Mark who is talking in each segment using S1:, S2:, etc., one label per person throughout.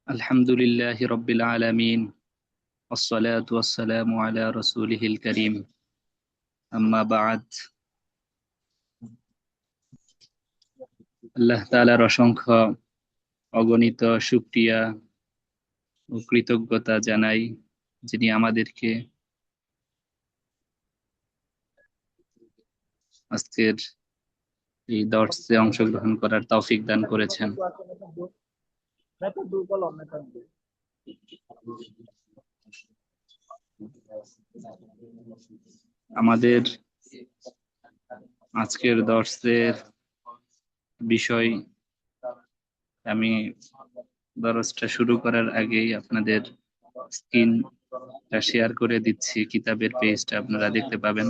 S1: আলহামদুলিল্লাহি রাব্বিল আলামিন ওয়াসসালাতু ওয়াসসালামু আলা রাসূলিহিল কারীম আম্মা বা'দ। আল্লাহ তাআলার অসংখ্য অগণিত শুকরিয়া ও কৃতজ্ঞতা জানাই, যিনি আমাদেরকে আজকের এই দর্সে অংশগ্রহণ করার তৌফিক দান করেছেন। আমাদের আজকের দর্সের বিষয়, আমি দর্সটা শুরু করার আগেই আপনাদের স্ক্রিনটা শেয়ার করে দিচ্ছি। কিতাবের পেজটা আপনারা দেখতে পাবেন।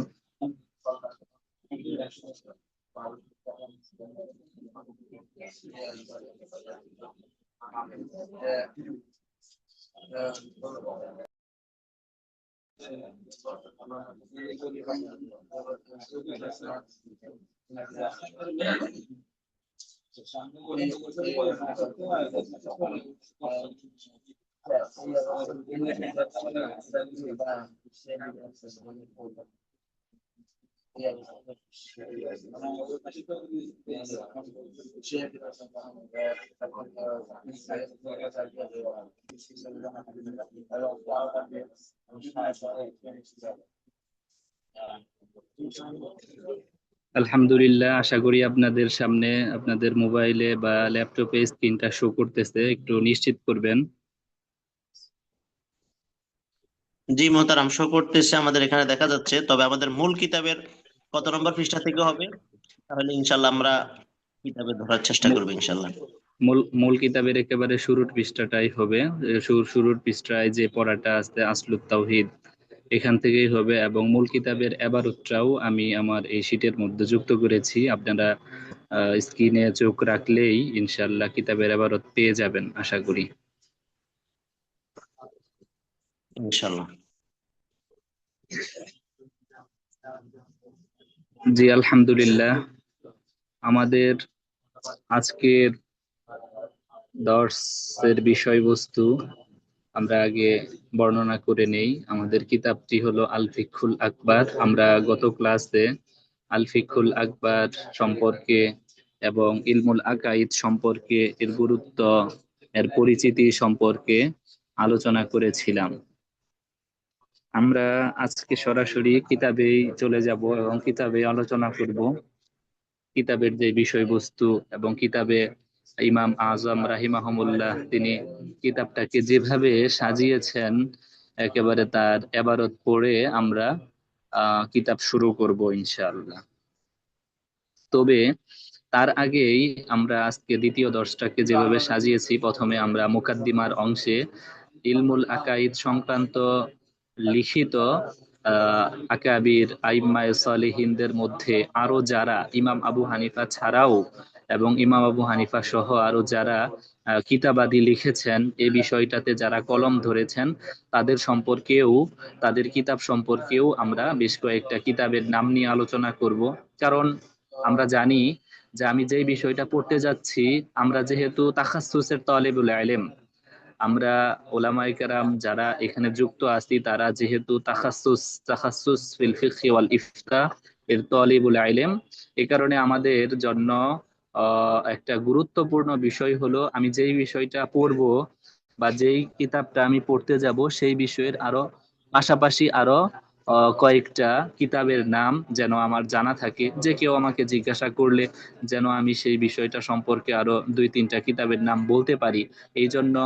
S1: আলহামদুলিল্লাহ, আশা করি আপনাদের সামনে আপনাদের মোবাইলে বা ল্যাপটপে স্ক্রিনটা শো করতেছে, একটু নিশ্চিত করবেন।
S2: জি মোহতারাম, শো করতেছে, আমাদের এখানে দেখা যাচ্ছে। তবে আমাদের মূল কিতাবের কত নম্বর পৃষ্ঠা থেকে হবে, তাহলে ইনশাল্লাহ আমরা কিতাবে ধরার চেষ্টা করবো ইনশাল্লাহ।
S1: মূল কিতাবের একেবারে শুরুর পৃষ্ঠাটাই হবে। শুরুর পৃষ্ঠায় যে পড়াটা আছে আসলুত তাওহীদ, এখান থেকেই হবে। এবং মূল কিতাবের এবারতটাও আমি আমার এই শীটের মধ্যে যুক্ত করেছি। আপনারা স্ক্রিনে চোখ রাখলেই ইনশাআল্লাহ কিতাবের এবারত পেয়ে যাবেন আশা করি।
S2: ইনশাল্লাহ।
S1: জি আলহামদুলিল্লাহ, আমাদের আজকের দর্সের বিষয়বস্তু আমরা আগে বর্ণনা করে নেই। আমাদের কিতাবটি হলো আল ফিকহুল আকবার। আমরা গত ক্লাসে আল ফিকহুল আকবার সম্পর্কে এবং ইলমুল আকাইদ সম্পর্কে, এর গুরুত্ব, এর পরিচিতি সম্পর্কে আলোচনা করেছিলাম। আমরা আজকে সরাসরি কিতাবেই চলে যাব এবং কিতাবে আলোচনা করব কিতাবের যে বিষয়বস্তু এবং কিতাবে ইমাম আজম রাহিমাহুমুল্লাহ তিনি কিতাবটাকে যেভাবে সাজিয়েছেন, একেবারে তার এবারত পড়ে আমরা কিতাব শুরু করব ইনশাআল্লাহ। তবে তার আগেই আমরা আজকে দ্বিতীয় দর্শটাকে যেভাবে সাজিয়েছি, প্রথমে আমরা মুকাদ্দিমার অংশে ইলমুল আকাইদ সংক্রান্ত লিখিত আকাবির আইম্মায়ে সালিহিনদের মধ্যে আরো যারা ইমাম আবু হানিফা ছাড়াও এবং ইমাম আবু হানিফা সহ আরো যারা কিতাবাদি লিখেছেন, এই বিষয়টাতে যারা কলম ধরেছেন, তাদের সম্পর্কেও, তাদের কিতাব সম্পর্কেও আমরা বেশ কয়েকটা কিতাবের নাম নিয়ে আলোচনা করব। কারণ আমরা জানি যে আমি যেই বিষয়টা পড়তে যাচ্ছি, আমরা যেহেতু তাখাসসুসের তালিবুল ইলম, আমরা ওলামায়ে কেরাম যারা এখানে যুক্ত আছি তারা যেহেতু তাখাসসুস ফিল ফিকহি ওয়াল ইফতা এর তলিবুল ইলম, এই কারণে আমাদের জন্য একটা গুরুত্বপূর্ণ বিষয় হলো আমি যেই বিষয়টা পড়বো বা যেই কিতাবটা আমি পড়তে যাব সেই বিষয়ের আরো পাশাপাশি আরো কয়েকটা কিতাবের নাম যেন আমার জানা থাকে, যে কেউ আমাকে জিজ্ঞাসা করলে যেন আমি সেই বিষয়টা সম্পর্কে আরো 2-3টা কিতাবের নাম বলতে পারি। এই জন্য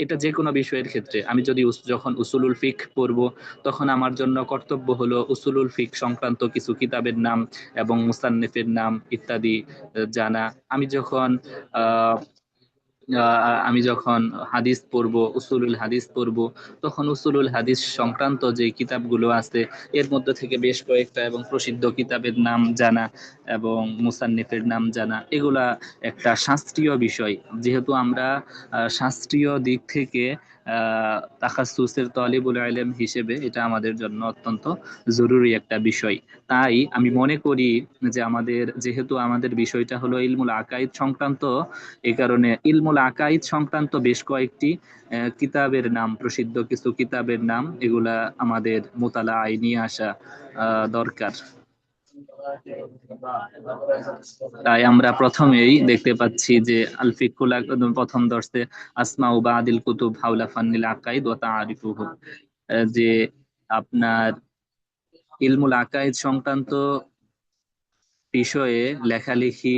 S1: এটা যে কোনো বিষয়ের ক্ষেত্রে আমি যদি যখন উসুলুল ফিক পড়ব, তখন আমার জন্য কর্তব্য হলো উসুলুল ফিক সংক্রান্ত কিছু কিতাবের নাম এবং মুসান্নিফের নাম ইত্যাদি জানা। আমি যখন আহ আমি যখন হাদিস পড়বো, উসুলুল হাদিস পড়বো, তখন উসুলুল হাদিস সংক্রান্ত যে কিতাবগুলো আছে এর মধ্যে থেকে বেশ কয়েকটা এবং প্রসিদ্ধ কিতাবের নাম জানা এবং মুসান্নিফের নাম জানা, এগুলা একটা শাস্ত্রীয় বিষয়। যেহেতু আমরা শাস্ত্রীয় দিক থেকে তাখাসসুসের তলিবুল ইলম হিসেবে এটা আমাদের জন্য অত্যন্ত জরুরি একটা বিষয়। তাই আমি মনে করি যে যেহেতু আমাদের বিষয়টা হলো ইলমুল আকাইদ সংক্রান্ত, এই কারণে ইলমুল আকাইদ সংক্রান্ত বেশ কয়েকটি কিতাবের নাম, প্রসিদ্ধ কিছু কিতাবের নাম, এগুলা আমাদের মোতালায় নিয়ে আসা দরকার। তাই আমরা প্রথমেই দেখতে পাচ্ছি যে আল ফিকুল প্রথম দর্শে আসমা ও বাদিল কুতুব হাওলা ফান্নিল আকাইদ ওয়া তাআরিফুহু, যে আপনার ইলমুল আকাইদ সংক্রান্ত বিষয়ে লেখালেখি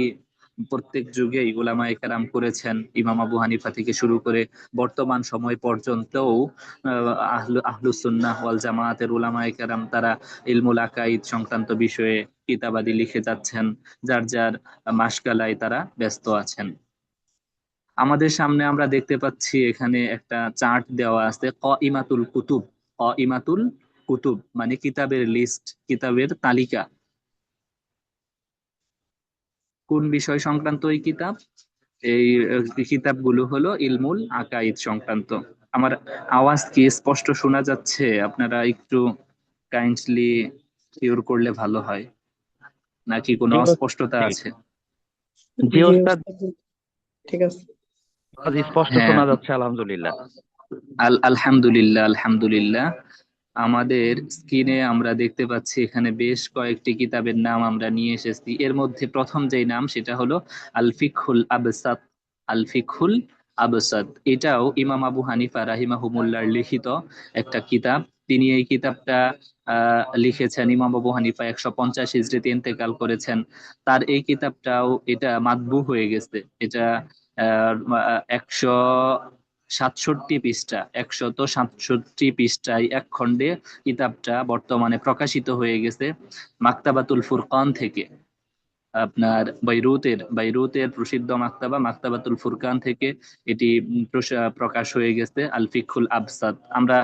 S1: প্রত্যেক যুগেই উলামায়ে কেরাম করেছেন, ইমাম আবু হানিফা থেকে শুরু করে বর্তমান সময় পর্যন্তও আহলুস সুন্নাহ ওয়াল জামায়াতের উলামায়ে কেরাম তারা ইলমুল আকাইদ সংক্রান্ত বিষয়ে কিতাবাদি লিখে যাচ্ছেন, যার যার মাসগালায় তারা ব্যস্ত আছেন। আমাদের সামনে আমরা দেখতে পাচ্ছি এখানে একটা চার্ট দেওয়া আছে, ইমাতুল কুতুব। ইমাতুল কুতুব মানে কিতাবের লিস্ট, কিতাবের তালিকা। কোন বিষয় সংক্রান্ত এই কিতাব? এই কিতাবগুলো হলো ইলমুল আকাইদ সংক্রান্ত। আমার আওয়াজ কি স্পষ্ট শোনা যাচ্ছে? আপনারা একটু কাইন্ডলি কিউর করলে ভালো হয়, নাকি কোনো
S3: জি
S1: অস্পষ্টতা
S3: ওস্তাদ,
S1: আছে?
S3: জি
S4: জি
S3: ওস্তাদ,
S4: ওস্তাদ, ঠিক আছে।
S3: আওয়াজ স্পষ্ট
S1: হ্যাঁ,
S3: শোনা যাচ্ছে আলহামদুলিল্লাহ।
S1: আলহামদুলিল্লাহ, আলহামদুলিল্লাহ। আমাদের স্ক্রিনে আমরা দেখতে পাচ্ছি এখানে বেশ কয়েকটি কিতাবের নাম আমরা নিয়ে এসেছি। এর মধ্যে প্রথম যেই নাম সেটা হলো আল ফিকহুল আবসাত। আল ফিকহুল আবসাত এটাও ইমাম আবু হানিফা রাহিমাহুমুল্লাহর লিখিত একটা কিতাব। তিনি এই কিতাবটা লিখেছেন, ইমাম আবু হানিফা 150 হিজরিতে ইন্তেকাল করেছেন। তার এই কিতাবটাও এটা মাতবু হয়ে গেছে। এটা 167 পৃষ্ঠা, 167 পৃষ্ঠায় এক খণ্ডে কিতাবটা বর্তমানে প্রকাশিত হয়ে গেছে মাকতাবাতুল ফুরকান থেকে। আপনার বাইরুতের প্রসিদ্ধ মাকতাবাতুল ফুরকান থেকে এটি প্রকাশ হয়ে গেছে, আল ফিকহুল আবসাত। আমরা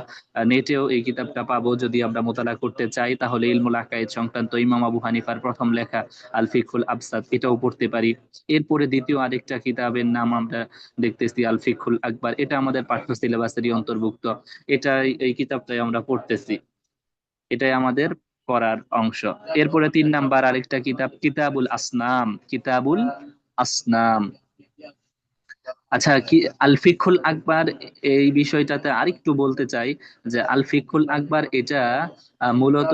S1: নেটেও এই কিতাবটা পাবো, যদি আমরা মোতালা করতে চাই তাহলে ইলমুল আকাইদ সংক্রান্ত ইমাম আবু হানিফার প্রথম লেখা আল ফিকহুল আবসাত এটাও পড়তে পারি। এরপরে দ্বিতীয় আরেকটা কিতাবের নাম আমরা দেখতেছি আল ফিকহুল আকবার, এটা আমাদের পাঠ্য সিলেবাসেরই অন্তর্ভুক্ত। এই কিতাবটাই আমরা পড়তেছি, এটাই আমাদের পড়ার অংশ। এরপরে 3 নাম্বার আরেকটা কিতাব কিতাবুল আসনাম। কিতাবুল আসনাম, আচ্ছা, কি আল ফিকহুল আকবার, এই বিষয়টাতে আরেকটু বলতে চাই যে আল ফিকহুল আকবার এটা মূলত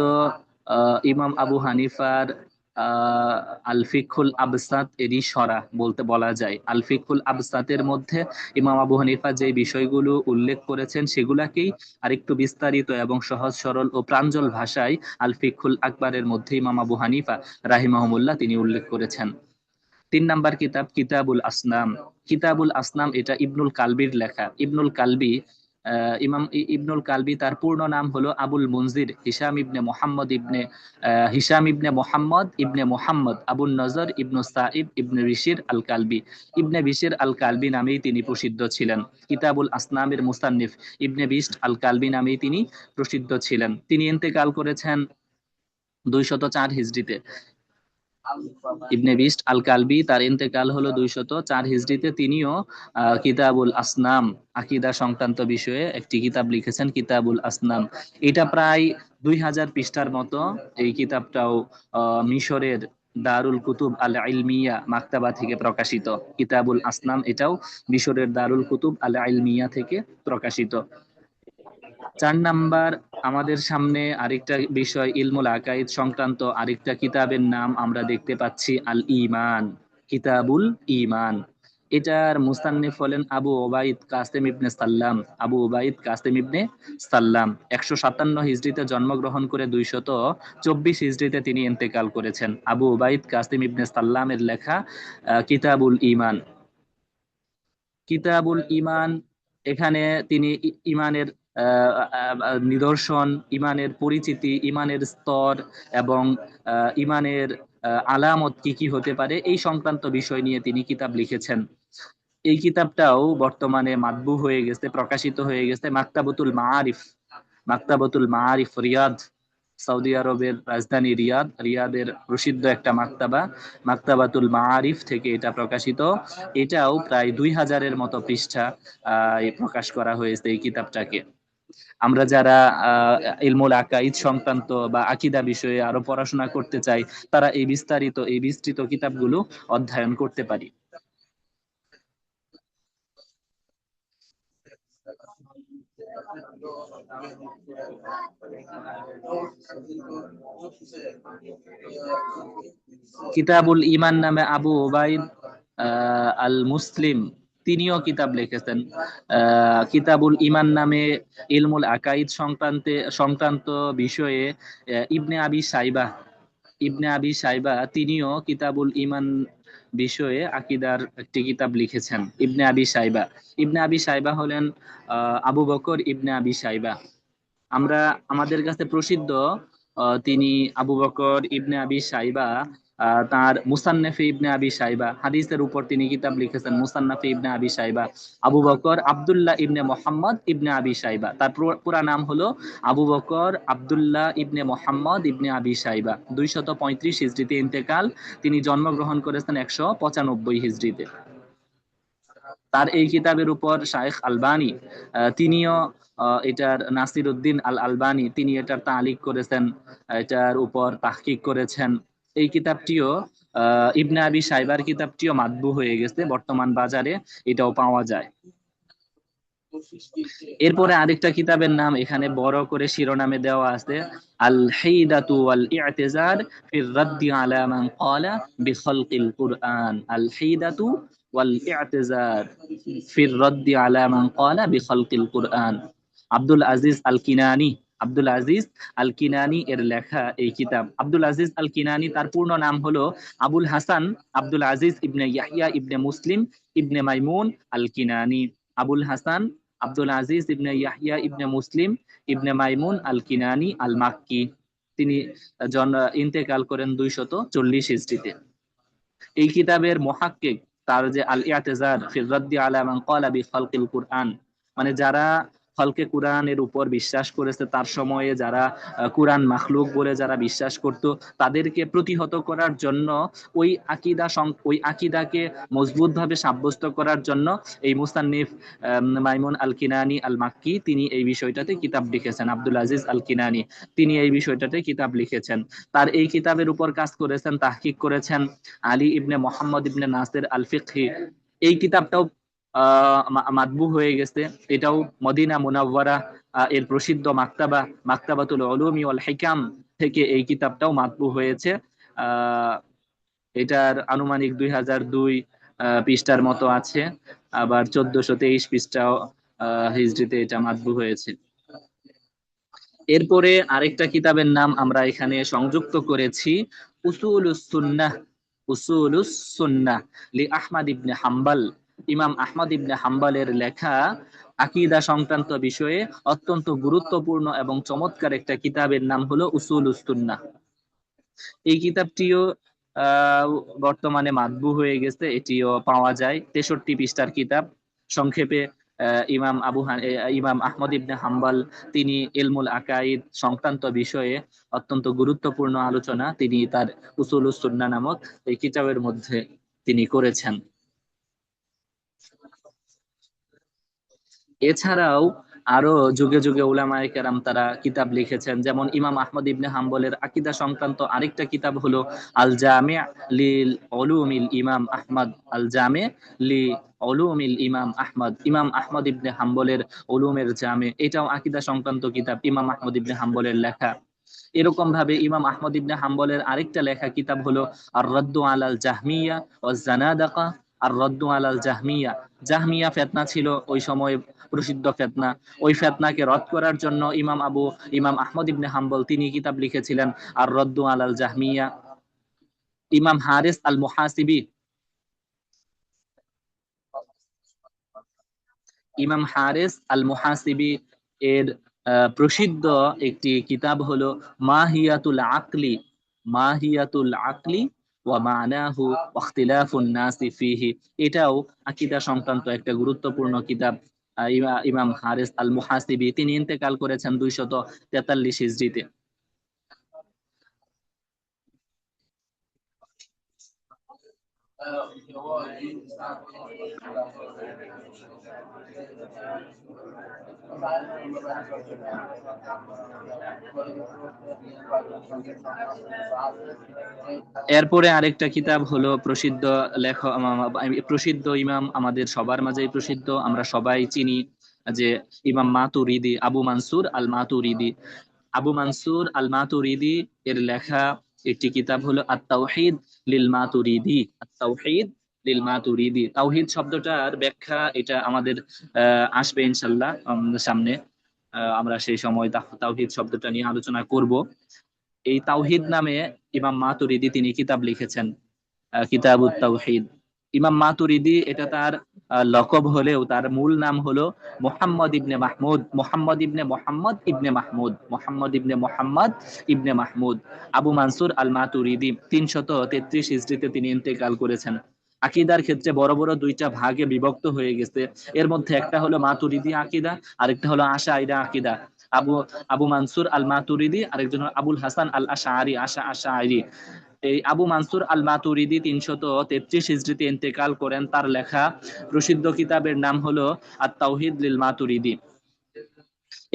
S1: ইমাম আবু হানিফার আহ, আল ফিকহুল আবসাত এরই সরা বলতে বলা যায়। আল ফিকহুল আবসাতের মধ্যে ইমাম আবু হানিফা যে বিষয়গুলো উল্লেখ করেছেন সেগুলাকেই আরেকটু বিস্তারিত এবং সহজ সরল ও প্রাঞ্জল ভাষায় আল ফিকহুল আকবরের মধ্যে ইমাম আবু হানিফা রাহিমাহুমুল্লাহ তিনি উল্লেখ করেছেন। 3 নাম্বার কিতাব কিতাবুল আসনাম। কিতাবুল আসনাম এটা ইবনুল কালবির লেখা। ইবনুল কালবি, ইবনুল কালবি তার পূর্ণ নাম হলো আবুল মুনজির হিসাম ইবনে মোহাম্মদ আবুল নজর ইবনু সাইব ইবনে বিশির আল কালবি। ইবনে বিশির আল কালবি নামেই তিনি প্রসিদ্ধ ছিলেন। কিতাবুল আসনামের মুসান্নিফ ইবনে বিশর আল কালবি নামেই তিনি প্রসিদ্ধ ছিলেন। তিনি ইন্তেকাল করেছেন 204 হিজরিতে। ইবনে বিশর আল কালবি তার ইন্তেকাল হলো 204 হিজরিতে। তিনিও কিতাবুল আসনাম, আকীদা সংক্রান্ত বিষয়ে একটি কিতাব লিখেছেন, কিতাবুল আসনাম। এটা প্রায় 2000 পৃষ্ঠার মতো। এই কিতাবটাও মিশরের দারুল কুতুব আল ইলমিয়া মাকতাবা থেকে প্রকাশিত। কিতাবুল আসনাম এটাও মিশরের দারুল কুতুব আল ইলমিয়া থেকে প্রকাশিত। 4 নাম্বার, আমাদের সামনে আরেকটা বিষয় ইলমুল আকাইদ সংক্রান্ত আরেকটা কিতাবের নাম আমরা দেখতে পাচ্ছি আল ঈমান, কিতাবুল ঈমান। এটার মুস্তান্নিফ হলেন আবু ওবাইদ কাসেম ইবনে সাল্লাম। আবু ওবাইদ কাসেম ইবনে সাল্লাম 157 হিজরিতে জন্মগ্রহণ করে 224 হিজরিতে তিনি ইন্তেকাল করেছেন। আবু ওবাইদ কাসেম ইবনে সাল্লামের লেখা কিতাবুল ঈমান। কিতাবুল ঈমান, এখানে তিনি ঈমানের নিদর্শন, ঈমানের পরিচিতি, ঈমানের স্তর এবং ঈমানের আলামত কি কি হতে পারে এই সংক্রান্ত বিষয় নিয়ে তিনি কিতাব লিখেছেন। এই কিতাবটাও বর্তমানে মাতবু হয়ে গেছে, প্রকাশিত হয়ে গেছে মাকতাবাতুল মাআরিফ। মাকতাবাতুল মাআরিফ রিয়াদ, সৌদি আরবের রাজধানী রিয়াদ, রিয়াদের প্রসিদ্ধ একটা মাকতাবা, মাকতাবাতুল মাআরিফ থেকে এটা প্রকাশিত। এটাও প্রায় 2000-এর মতো পৃষ্ঠা প্রকাশ করা হয়েছে এই কিতাবটাকে। আমরা যারা ইলমুল আকাইদ সংক্রান্ত বা আকীদা বিষয়ে আরো পড়াশোনা করতে চাই, তারা এই বিস্তৃত কিতাবগুলো অধ্যয়ন করতে পারি। কিতাবুল ঈমান নামে আবু ওবাইদ আল মুসলিম তিনিও কিতাব লিখেছেন। কিতাবুল ঈমান নামে ইলমুল আকাইদ সংক্রান্ত বিষয়ে ইবনে আবি সাইবা তিনিও কিতাবুল ঈমান বিষয়ে আকীদার একটি কিতাব লিখেছেন। ইবনে আবি সাইবা হলেন আবু বকর ইবনে আবি সাইবা। আমাদের কাছে প্রসিদ্ধ তিনি আবু বকর ইবনে আবি সাইবা। তার মুসান্নাফে ইবনে আবি সাইবা, হাদিসের উপর তিনি কিতাব লিখেছেন মুসান্নাফে ইবনে আবি সাইবা। আবু বকর আব্দুল্লাহ ইবনে মোহাম্মদ ইবনে আবি সাইবা, তার পুরা নাম হলো আবু বকর আব্দুল্লাহ ইবনে মোহাম্মদ ইবনে আবি সাইবা। 235 হিজরিতে ইন্তেকাল, তিনি জন্মগ্রহণ করেছেন 195 হিজরিতে। তার এই কিতাবের উপর শায়েখ আলবানী তিনিও এটার নাসিরউদ্দিন আল আলবানী তিনি এটার তালিক করেছেন, এটার উপর তাহকিক করেছেন। এই কিতাবটিও ইবনে আবি সাইবার কিতাবটিও মাতবু হয়ে গেছে, বর্তমান বাজারে এটাও পাওয়া যায়। এরপরে আরেকটা কিতাবের নাম এখানে বড় করে শিরোনামে দেওয়া আছে, আল হিদাতু ওয়াল ই'তিজার ফির রাদ্দি আলা মান ক্বালা বিখালকিল কুরআন। আল হিদাতু ওয়াল ই'তিজার ফির রাদ্দি আলা মান ক্বালা বিখালকিল কুরআন। আব্দুল আজিজ আল কিনানি এর লেখা এই কিতাব। আব্দুল আজিজ আল কিনানি, তার পূর্ণ নাম হলো আবুল হাসান আব্দুল আজিজ ইবনে ইয়াহইয়া ইবনে মুসলিম ইবনে মাইমুন আল কিনানি। আবুল হাসান আব্দুল আজিজ ইবনে ইয়াহইয়া ইবনে মুসলিম ইবনে মাইমুন আল কিনানি আল মাক্কি। তিনি ইন্তেকাল করেন 240 হিজরিতে। এই কিতাবের মুহাক্কিক, তার যে আল ইআতিজার ফির রাদ্দি আলা মান ক্বালা বিখালকিল কুরআন, মানে যারা খালকে কুরআনের উপর বিশ্বাস করেছে, তার সময়ে যারা কুরআন মাখলুক বলে যারা বিশ্বাস করত, তাদেরকে প্রতিহত করার জন্য, ওই আকীদাকে মজবুতভাবে সাব্যস্ত করার জন্য এই মুসান্নিফ মাইমুন আল কিনানি আল মাক্কি তিনি এই বিষয়টাতে কিতাব লিখেছেন। আব্দুল আজিজ আল কিনানি তিনি এই বিষয়টাতে কিতাব লিখেছেন। তার এই কিতাবের উপর কাজ করেছেন, তাহকিক করেছেন আলী ইবনে মোহাম্মদ ইবনে নাসির আল ফিকহি। এই কিতাবটাও মাতবু হয়ে গেছে। এটাও মদিনা মুনাওয়ারা এর প্রসিদ্ধ মাকতাবাতুল উলুমি ওয়াল হিকাম থেকে এই কিতাবটাও মাতবু হয়েছে। এটার আনুমানিক 2002 পৃষ্ঠার মতো আছে, আবার 1423 পৃষ্ঠা হিজরিতে এটা মাতবু হয়েছে। এরপরে আরেকটা কিতাবের নাম আমরা এখানে সংযুক্ত করেছি, উসুলুস সুন্নাহ লি আহমদ ইবনে হাম্বল। ইমাম আহমদ ইবনে হাম্বলের লেখা আকীদা সংক্রান্ত বিষয়ে অত্যন্ত গুরুত্বপূর্ণ এবং চমৎকার একটা কিতাবের নাম হলো উসুলুস সুন্নাহ। এই কিতাবটিও বর্তমানে মাতবু হয়ে গেছে, এটিও পাওয়া যায়। 63 পৃষ্ঠার কিতাব। সংক্ষেপে ইমাম আহমদ ইবনে হাম্বল তিনি ইলমুল আকাইদ সংক্রান্ত বিষয়ে অত্যন্ত গুরুত্বপূর্ণ আলোচনা তিনি তার উসুলুস সুন্নাহ নামক এই কিতাবের মধ্যে তিনি করেছেন। এছাড়াও আরো যুগে যুগে উলামায়ে কেরাম তারা কিতাব লিখেছেন, যেমন ইমাম আহমদ ইবনে হাম্বলের আকীদা সংক্রান্ত আরেকটা কিতাব হলো আল জামি' লিল উলুমিল ইমাম আহমদ। আল জামি' লি উলুমিল ইমাম আহমদ, ইমাম আহমদ ইবনে হাম্বলের উলুমের জামে, এটাও আকীদা সংক্রান্ত কিতাব, ইমাম আহমদ ইবনে হাম্বলের লেখা। এরকম ভাবে ইমাম আহমদ ইবনে হাম্বলের আরেকটা লেখা কিতাব হলো আর রদ্দু আলাল জাহমিয়া ওয়াজ জানাদাকা। আর রদ্দু আলাল জাহমিয়া, জাহমিয়া ফেতনা ছিল ওই সময় প্রসিদ্ধ ফেতনা, ওই ফেতনাকে রদ করার জন্য ইমাম আহমদ ইবনে হাম্বল তিনি কিতাব লিখেছিলেন আর রদ্দু আলাল জাহমিয়া। ইমাম হারিস আল মুহাসিবি, ইমাম হারিস আল মুহাসিবি এর প্রসিদ্ধ একটি কিতাব হলো মাহিয়াতুল আকলি, মাহিয়াতুল আকলি ওয়া মানাহু ওয়া ইখতিলাফুন নাসি ফিহি। এটাও আকীদা সংক্রান্ত একটা গুরুত্বপূর্ণ কিতাব। ইমাম হারিস আল মুহাসিবি তিনি ইন্তেকাল করেছেন 243 হিজরিতে। এরপরে আরেকটা কিতাব হলো প্রসিদ্ধ লেখক, প্রসিদ্ধ ইমাম, আমাদের সবার মাঝেই প্রসিদ্ধ, আমরা সবাই চিনি যে ইমাম মাতুরিদি, আবু মানসুর আল মাতুরিদি। আবু মানসুর আল মাতুরিদি এর লেখা একটি কিতাব হলো আত-তাওহীদ লিল মাতুরিদি। আত-তাওহীদ লিল মাতুরিদি, তাওহীদ শব্দটার ব্যাখ্যা এটা আমাদের আসবে ইনশাআল্লাহ সামনে। আমরা সেই সময় তাওহীদ শব্দটা নিয়ে আলোচনা করব। এই তাওহীদ নামে ইমাম মাতুরিদি তিনি কিতাব লিখেছেন, কিতাবুত তাওহীদ। ইমাম মাতুরিদি এটা তার লকব হলেও তার মূল নাম হলো মুহাম্মদ ইবনে মাহমুদ, মুহাম্মদ ইবনে মুহাম্মদ ইবনে মাহমুদ, মুহাম্মদ ইবনে মুহাম্মদ ইবনে মাহমুদ। আবু মানসুর আল মাতুরিদি 333 হিজরিতে তিনি ইন্তেকাল করেছেন। আকীদার ক্ষেত্রে বড় বড় দুইটা ভাগে বিভক্ত হয়ে গেছে, এর মধ্যে একটা হলো মাতুরিদি আকীদা, আরেকটা হলো আশাইরা আকীদা। আবু আবু মানসুর আল মাতুরিদি, আরেকজন আবুল হাসান আল আশআরি, আশআরি। এই আবু মানসুর আল মাতুরিদি 333 হিজরিতে ইন্তেকাল করেন। তার লেখা প্রসিদ্ধ কিতাবের নাম হলো আত-তাওহীদ লিল মাতুরিদি।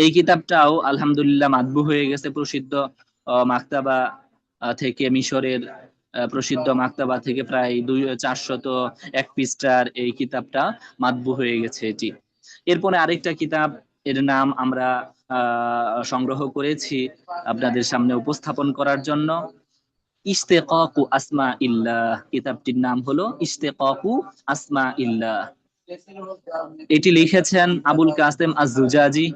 S1: এই কিতাবটাও আলহামদুলিল্লাহ মাতবু হয়ে গেছে প্রসিদ্ধ মাকতাবা থেকে, মিশরের প্রসিদ্ধ মাকতাবা থেকে প্রায় 401 পৃষ্ঠার এই কিতাবটা মাতবু হয়ে গেছে এটি। এরপরে আরেকটা কিতাব এর নাম আমরা সংগ্রহ করেছি আপনাদের সামনে উপস্থাপন করার জন্য, ইশতিকাকু আসমা ইল্লাহ। কিতাবটির নাম হলো ইশতিকাকু আসমা ইল্লাহ। এটি লিখেছেন আবুল কাসেম আজ-জুজাজি।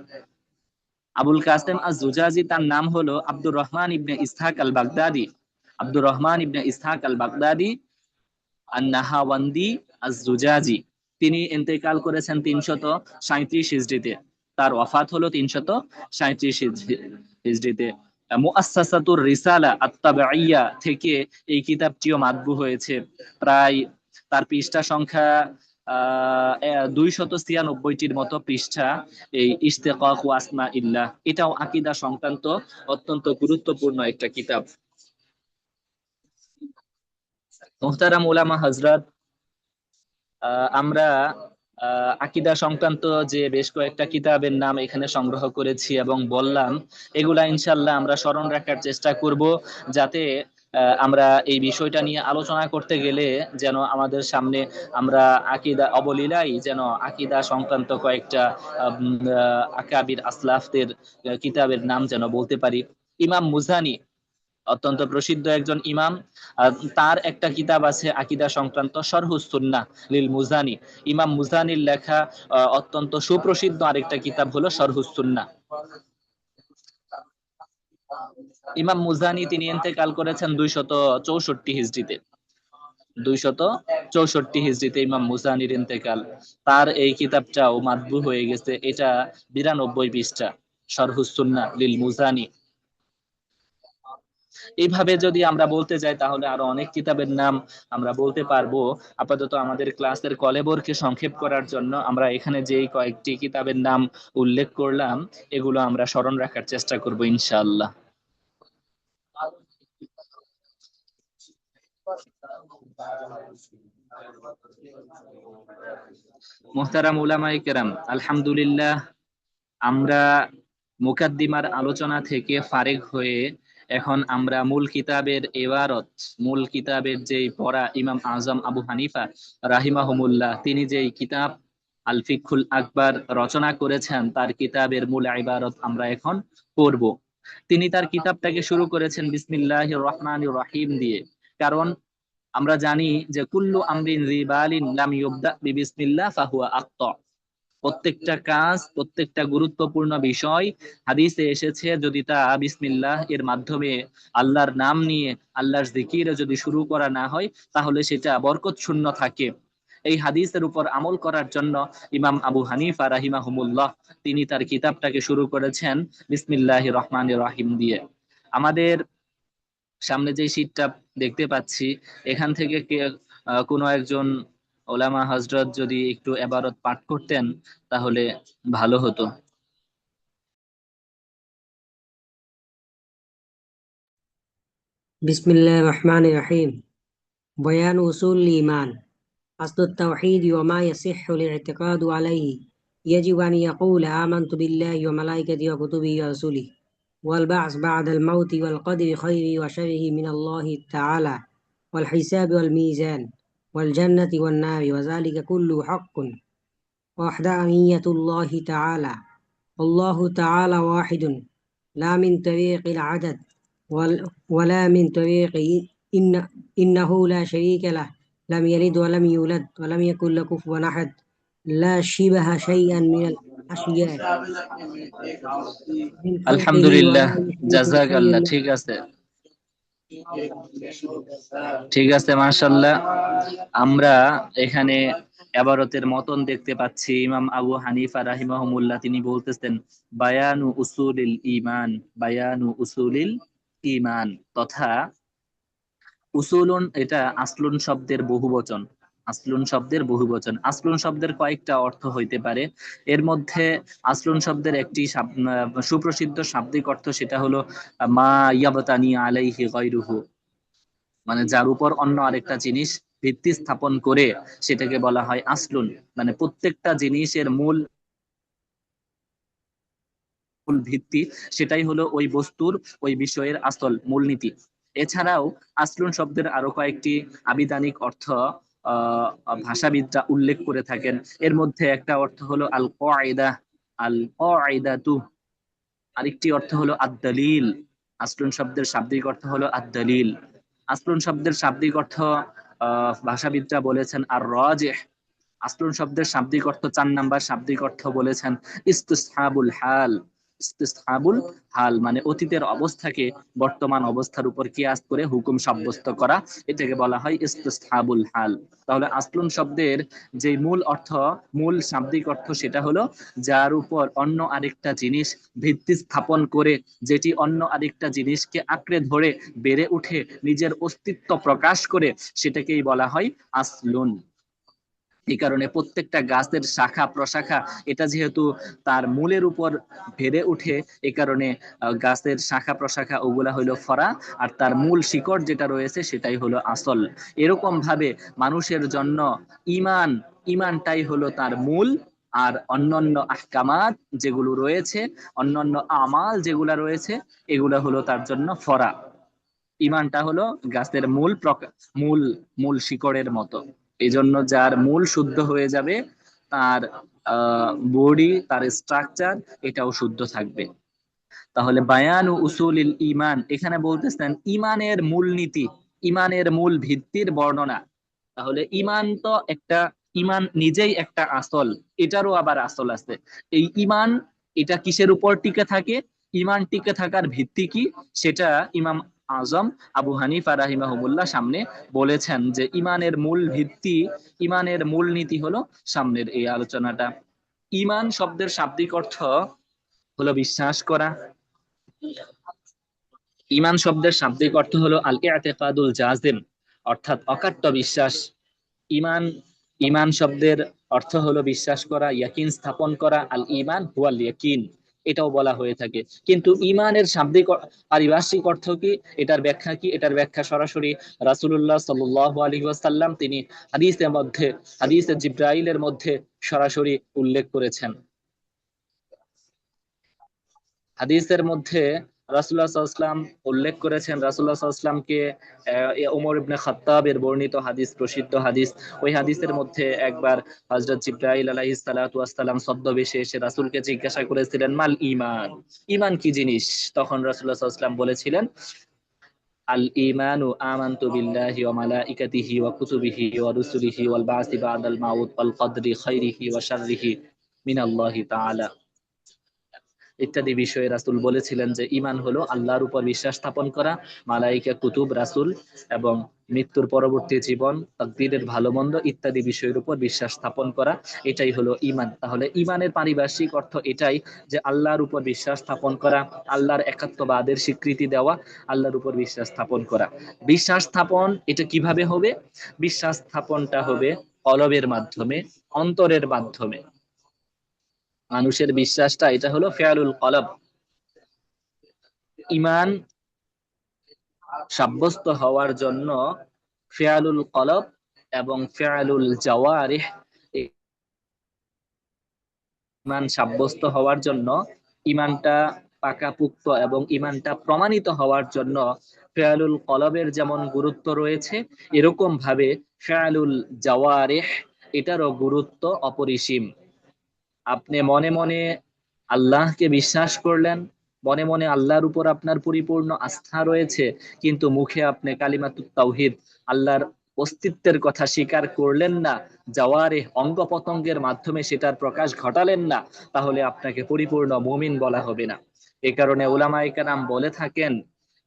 S1: আবুল কাসেম আজ-জুজাজি তার নাম হলো আব্দুর রহমান ইবনে ইসহাক আল বাগদাদি। আব্দুর রহমান ইবনে ইসহাক আল বাগদাদি আন-নাহাওয়ান্দি আজ-জুজাজি। তিনি ইন্তেকাল করেছেন 337 হিজরিতে, তার ওয়াফাত হলো 337 হিজরিতে। মুআসসাসাতুর রিসালা আত-তাবঈয়া থেকে এই কিতাবটিও মাতবু হয়েছে। প্রায় তার পৃষ্ঠা সংখ্যা 296টির মতো পৃষ্ঠা এই ইশতিকাক ওয়া আসমা ইল্লাহ। এটাও আকীদা সংক্রান্ত অত্যন্ত গুরুত্বপূর্ণ একটা কিতাব। মুহতারাম উলামা হযরত, আমরা আকীদা সংক্রান্ত যে বেশ কয়েকটা কিতাবের নাম এখানে সংগ্রহ করেছি এবং বললাম, এগুলা ইনশাআল্লাহ আমরা স্মরণ রাখার চেষ্টা করব, যাতে আমরা এই বিষয়টা নিয়ে আলোচনা করতে গেলে যেন আমাদের সামনে আমরা আকীদা অবলীলাই যেন আকীদা সংক্রান্ত কয়েকটা আকাবির আসলাফদের কিতাবের নাম যেন বলতে পারি। ইমাম মুজানি অত্যন্ত প্রসিদ্ধ একজন ইমাম, তার একটা কিতাব আছে আকীদা সংক্রান্ত, শরহুস সুন্নাহ লিল মুজানি। ইমাম মুজানির লেখা অত্যন্ত সুপ্রসিদ্ধ আরেকটা কিতাব হলো শরহুস সুন্নাহ। ইমাম মুজানি তিনি ইন্তেকাল করেছেন 264 হিজরিতে, 264 হিজরিতে ইমাম মুজানির ইন্তেকাল। তার এই কিতাবটাও মাতবু হয়ে গেছে, এটা 92 পৃষ্ঠা, শরহুস সুন্নাহ লিল মুজানি। এইভাবে যদি আমরা বলতে যাই তাহলে আরো অনেক কিতাবের নাম আমরা বলতে পারবো। আপাতত আমাদের ক্লাসের কলেবরকে সংক্ষেপ করার জন্য আমরা এখানে যেই কয়েকটি কিতাবের নাম উল্লেখ করলাম এগুলো আমরা স্মরণ রাখার চেষ্টা করব ইনশাআল্লাহ। মুহতারাম উলামায়ে কেরাম, আলহামদুলিল্লাহ আমরা মুকাদ্দিমার আলোচনা থেকে ফারেক হয়ে এখন আমরা মূল কিতাবের যেই পড়া ইমাম আজম আবু হানিফা রাহিমাহুমুল্লাহ তিনি যেই কিতাব আল ফিকহুল আকবার রচনা করেছেন তার কিতাবের মূল ইবারত আমরা এখন পড়ব। তিনি তার কিতাবটাকে শুরু করেছেন বিসমিল্লাহির রহমানির রহিম দিয়ে। কারণ আমরা জানি যে কুল্লু আমরিন যিবালিন লাম ইউবদা বিবিসমিল্লাহ ফাহুয়া আখতা। প্রত্যেকটা কাজ, প্রত্যেকটা গুরুত্বপূর্ণ বিষয় হাদিসে এসেছে, যদি তা বিসমিল্লাহ এর মাধ্যমে আল্লাহর নাম নিয়ে আল্লাহর জিকিরে যদি শুরু করা না হয় তাহলে সেটা বরকত শূন্য থাকে। এই হাদিসের উপর আমল করার জন্য ইমাম আবু হানিফা রাহিমাহুমুল্লাহ তিনি তার কিতাবটাকে শুরু করেছেন বিসমিল্লাহির রহমানির রহিম দিয়ে। আমাদের সামনে যে শীটটা দেখতে পাচ্ছি এখান থেকে কোনো একজন ওলামা হযরত যদি একটু এবারত পাঠ করতেন তাহলে ভালো হতো।
S4: بسم الله الرحمن الرحيم. بيان أصول الإيمان. أصل التوحيد وما يصح الاعتقاد عليه. يجب أن يقول آمنت بالله وملائكته وكتبه ورسله والبعث بعد الموت والقدر خيره وشره من الله تعالى والحساب والميزان والجنة والنار وذلك كله حق وحدانية الله تعالى. الله تعالى واحد لا من طريق العدد ولا من طريق إنه لا شريك له لم يلد ولم يولد ولم يكن له كفوا أحد لا شبه شيئا من الأشياء من خلقه
S1: আলহামদুলিল্লাহ,
S4: ولا يشرك
S1: জাযাকাল্লাহ।
S4: بشيء
S1: ঠিক আছে, ঠিক আছে, মাশাআল্লাহ। আমরা এখানে এবারতের মতন দেখতে পাচ্ছি ইমাম আবু হানিফা রাহিমাহুমুল্লাহ তিনি বলতেছেন বায়ানু উসুলিল ঈমান, বায়ানু উসুলিল ঈমান তথা উসুলুন এটা আসলুন শব্দের বহুবচন। আসলুন শব্দের বহুবচন। আসলুন শব্দের কয়েকটা অর্থ হইতে পারে। এর মধ্যে আসলুন শব্দের একটি সুপ্রসিদ্ধ শাব্দিক অর্থ, সেটা হলো মা ইয়াবতানি আলাইহি গায়রুহু, মানে যার উপর অন্য আরেকটা জিনিস ভিত্তি স্থাপন করে সেটাকে বলা হয় আসলুন। মানে প্রত্যেকটা জিনিসের মূল মূল ভিত্তি সেটাই হলো ওই বস্তুর, ওই বিষয়ের আসল মূলনীতি। এছাড়াও আসলুন শব্দের আরো কয়েকটি আবিধানিক অর্থ ভাষাবিদরা উল্লেখ করে থাকেন। এর মধ্যে একটা অর্থ হলো আল কায়দা, আল কায়দাতু। আরেকটি অর্থ হলো আদ-দালিল। আসলুন শব্দের শাব্দিক অর্থ হলো আদ-দালিল। আসলুন শব্দের শাব্দিক অর্থ ভাষাবিদরা বলেছেন আর রাজিহ। আসলুন শব্দের শাব্দিক অর্থ 4 নাম্বার শাব্দিক অর্থ বলেছেন ইসতিসহাবুল হাল। ইসতিসহাবুল হাল মানে অতীতের অবস্থাকে বর্তমান অবস্থার উপর কিয়াস করে হুকুম সাব্যস্ত করা, এটাকে বলা হয় ইসতিসহাবুল হাল। তাহলে আসলুন শব্দের যে মূল অর্থ, মূল শাব্দিক অর্থ সেটা হলো যার উপর অন্য আরেকটা জিনিস ভিত্তি স্থাপন করে, যেটি অন্য আরেকটা জিনিসকে আঁকড়ে ধরে বেড়ে উঠে নিজের অস্তিত্ব প্রকাশ করে, সেটাকেই বলা হয় আসলুন। এই কারণে প্রত্যেকটা গাছের শাখা প্রশাখা এটা যেহেতু তার মূলের উপর বেড়ে উঠে, এই কারণে গাছের শাখা প্রশাখা ওগুলা হলো ফরা, আর তার মূল শিকড় যেটা রয়েছে সেটাই হলো আসল। এরকম ভাবে মানুষের জন্য ইমানটাই হলো তার মূল, আর অন্যান্য আহকামাত যেগুলো রয়েছে, অন্যান্য আমাল যেগুলা রয়েছে, এগুলা হলো তার জন্য ফরা। ইমানটা হলো গাছের মূল মূল শিকড়ের মতো। এই জন্য যার মূল শুদ্ধ হয়ে যাবে তার বডি, তার স্ট্রাকচার এটাও শুদ্ধ থাকবে। তাহলে বায়ানু উসুলিল ঈমান, এখানে বলতেছেন ঈমানের মূলনীতি, ঈমানের মূল ভিত্তির বর্ণনা। তাহলে ঈমান নিজেই একটা আসল, এটারও আবার আসল আছে। এই ঈমান এটা কিসের উপর টিকে থাকে, ঈমান টিকে থাকার ভিত্তি কি, সেটা ইমাম আজম আবু হানিফা রাহিমাহুমুল্লাহ সামনে বলেছেন যে ঈমানের মূল ভিত্তি, ঈমানের মূলনীতি হলো সামনের এই আলোচনাটা। ঈমান শব্দের শাব্দিক অর্থ হলো বিশ্বাস করা। ঈমান শব্দের শাব্দিক অর্থ হলো আল ইতিকাদুল জাযিম, অর্থাৎ অকাট্য বিশ্বাস। ঈমান ঈমান শব্দের অর্থ হলো বিশ্বাস করা, ইয়াকিন স্থাপন করা। আল ঈমান হুয়াল ইয়াকিন, এটাও বলা হয়ে থাকে। কিন্তু ঈমানের শাব্দিক পারিভাষিক অর্থ কি, এটার ব্যাখ্যা কি, এটার ব্যাখ্যা সরাসরি রাসূলুল্লাহ সাল্লাল্লাহু আলাইহি ওয়াসাল্লাম তিনি হাদিসে জিবরাইলের মধ্যে সরাসরি উল্লেখ করেছেন। হাদিসের মধ্যে রাসূলুল্লাহ সাল্লাল্লাহু আলাইহি ওয়াসাল্লাম উল্লেখ করেছেন, রাসূলুল্লাহ সাল্লাল্লাহু আলাইহি ওয়াসাল্লামকে ওমর ইবনে খাত্তাবের বর্ণিত হাদিস, প্রসিদ্ধ হাদিস, ওই হাদিসের মধ্যে একবার হযরত জিবরাইল আলাইহিস সালাতু ওয়াস সালাম ছদ্মবেশে এসে রাসূলকে জিজ্ঞাসা করেছিলেন, মাল ঈমান, ঈমান কি জিনিস? তখন রাসূলুল্লাহ সাল্লাল্লাহু আলাইহি ওয়াসাল্লাম বলেছিলেন, আল ঈমানু আমানতু বিল্লাহি ওয়া মালাইকাতিহি ওয়া কুতুবিহি ওয়া রুসুলিহি ওয়াল বা'সি বা'দাল মাউত ওয়াল কদরি খাইরিহি ওয়া শাররিহি মিনাল্লাহি তাআলা ইত্যাদি বিষয়ে রাসূল বলেছিলেন যে ঈমান হলো আল্লাহর উপর বিশ্বাস স্থাপন করা, মালাইকা, কুতুব, রাসূল এবং মৃত্যুর পরবর্তী জীবন, তাকদীরের ভালো মন্দ ইত্যাদি বিষয়ের উপর বিশ্বাস স্থাপন করা, এটাই হলো ঈমান। তাহলে ঈমানের পারিভাষিক অর্থ এটাই যে আল্লাহর উপর বিশ্বাস স্থাপন করা, আল্লাহর একাত্মবাদের স্বীকৃতি দেওয়া, আল্লাহর উপর বিশ্বাস স্থাপন করা। বিশ্বাস স্থাপন এটা কিভাবে হবে? বিশ্বাস স্থাপনটা হবে কলবের মাধ্যমে, অন্তরের মাধ্যমে। মানুষের বিশ্বাসটা এটা হলো ফিআলুল কলব। ঈমান সাব্যস্ত হওয়ার জন্য ফিআলুল কলব এবং ফিআলুল জাওয়ারিহ, ঈমান সাব্যস্ত হওয়ার জন্য, ঈমানটা পাকাপুক্ত এবং ঈমানটা প্রমাণিত হওয়ার জন্য ফিআলুল কলবের যেমন গুরুত্ব রয়েছে, এরকম ভাবে ফিআলুল জাওয়ারিহ এটারও গুরুত্ব অপরিসীম। আপনি মনে মনে আল্লাহকে বিশ্বাস করলেন, মনে মনে আল্লাহর উপর আপনার পরিপূর্ণ আস্থা রয়েছে, কিন্তু মুখে আপনি কালিমাতুত তাওহীদ, আল্লাহর অস্তিত্বের কথা স্বীকার করলেন না, জাওয়ারিহ অঙ্গ প্রত্যঙ্গের মাধ্যমে সেটার প্রকাশ ঘটালেন না, তাহলে আপনাকে পরিপূর্ণ মুমিন বলা হবে না। এ কারণে উলামায়ে কেরাম বলে থাকেন,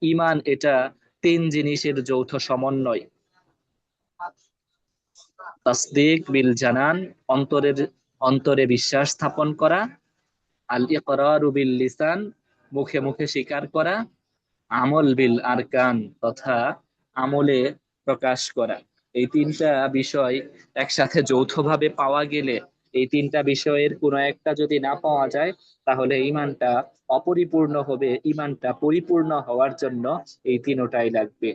S1: ঈমান এটা তিন জিনিসের যৌথ সমন্বয়। তাসদীক বিল জানান, অন্তরে বিশ্বাস স্থাপন করা, আল ইকরারু বিল লিসান, মুখে মুখে স্বীকার করা, আমল বিল আরকান, তথা আমলে প্রকাশ করা। এই তিনটা বিষয় একসাথে যৌথভাবে পাওয়া গেলে, এই তিনটা বিষয়ের কোনো একটা যদি না পাওয়া যায়, তাহলে ঈমানটা অপরিপূর্ণ হবে। ঈমানটা পরিপূর্ণ হওয়ার জন্য এই তিনটাই লাগবে।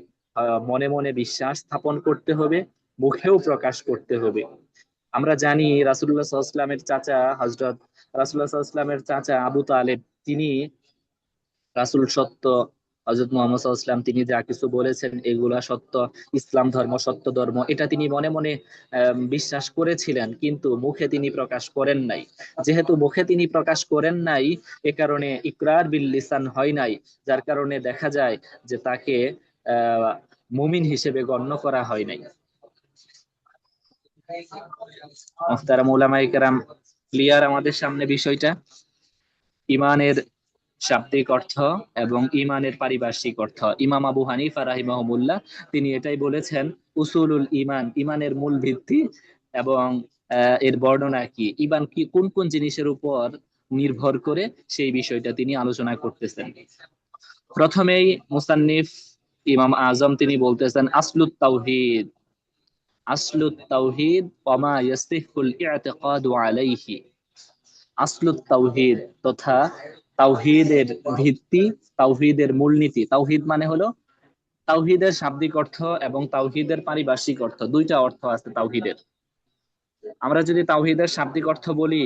S1: মনে মনে বিশ্বাস স্থাপন করতে হবে, মুখেও প্রকাশ করতে হবে। আমরা জানি রাসূলুল্লাহ সাল্লাল্লাহু আলাইহি ওয়াসাল্লামের চাচা হযরত রাসূলুল্লাহ সাল্লাল্লাহু আলাইহি ওয়াসাল্লামের চাচা আবু তালেব, তিনি রাসূল সত্য, হযরত মুহাম্মদ সাল্লাল্লাহু আলাইহি ওয়াসাল্লাম তিনি যা কিছু বলেছেন এগুলা সত্য, ইসলাম ধর্ম সত্য ধর্ম, এটা তিনি মনে মনে বিশ্বাস করেছিলেন, কিন্তু মুখে তিনি প্রকাশ করেন নাই। যেহেতু মুখে তিনি প্রকাশ করেন নাই, এ কারণে ইকরার বিল লিসান হয় নাই, যার কারণে দেখা যায় যে তাকে আহ মুমিন হিসেবে গণ্য করা হয় নাই। মুহতারাম উলামায়ে কেরাম, ক্লিয়ার আমাদের সামনে বিষয়টা? ঈমানের শাব্দিক অর্থ এবং ঈমানের পারিভাষিক অর্থ। ইমাম আবু হানিফা রাহিমাহুমুল্লাহ তিনি এটাই বলেছেন, উসুলুল ঈমান, ঈমানের মূল ভিত্তি এবং এর বর্ণনা কি, ঈমান কি কোন কোন জিনিসের উপর নির্ভর করে, সেই বিষয়টা তিনি আলোচনা করতেছেন। প্রথমেই মুসান্নিফ ইমাম আজম তিনি বলতেছেন, আসলুত তাওহীদ, আসলুত তাওহীদ ওয়া মা ইয়াসিহুল ই'তিকাদু আলাইহি। আসলুত তাওহীদ তথা তাওহীদের ভিত্তি, তাওহীদের মূলনীতি। তাওহীদ মানে হলো, তাওহীদের শাব্দিক অর্থ এবং তাওহীদের পারিভাষিক অর্থ, দুইটা অর্থ আছে তাওহীদের। আমরা যদি তাওহীদের শাব্দিক অর্থ বলি,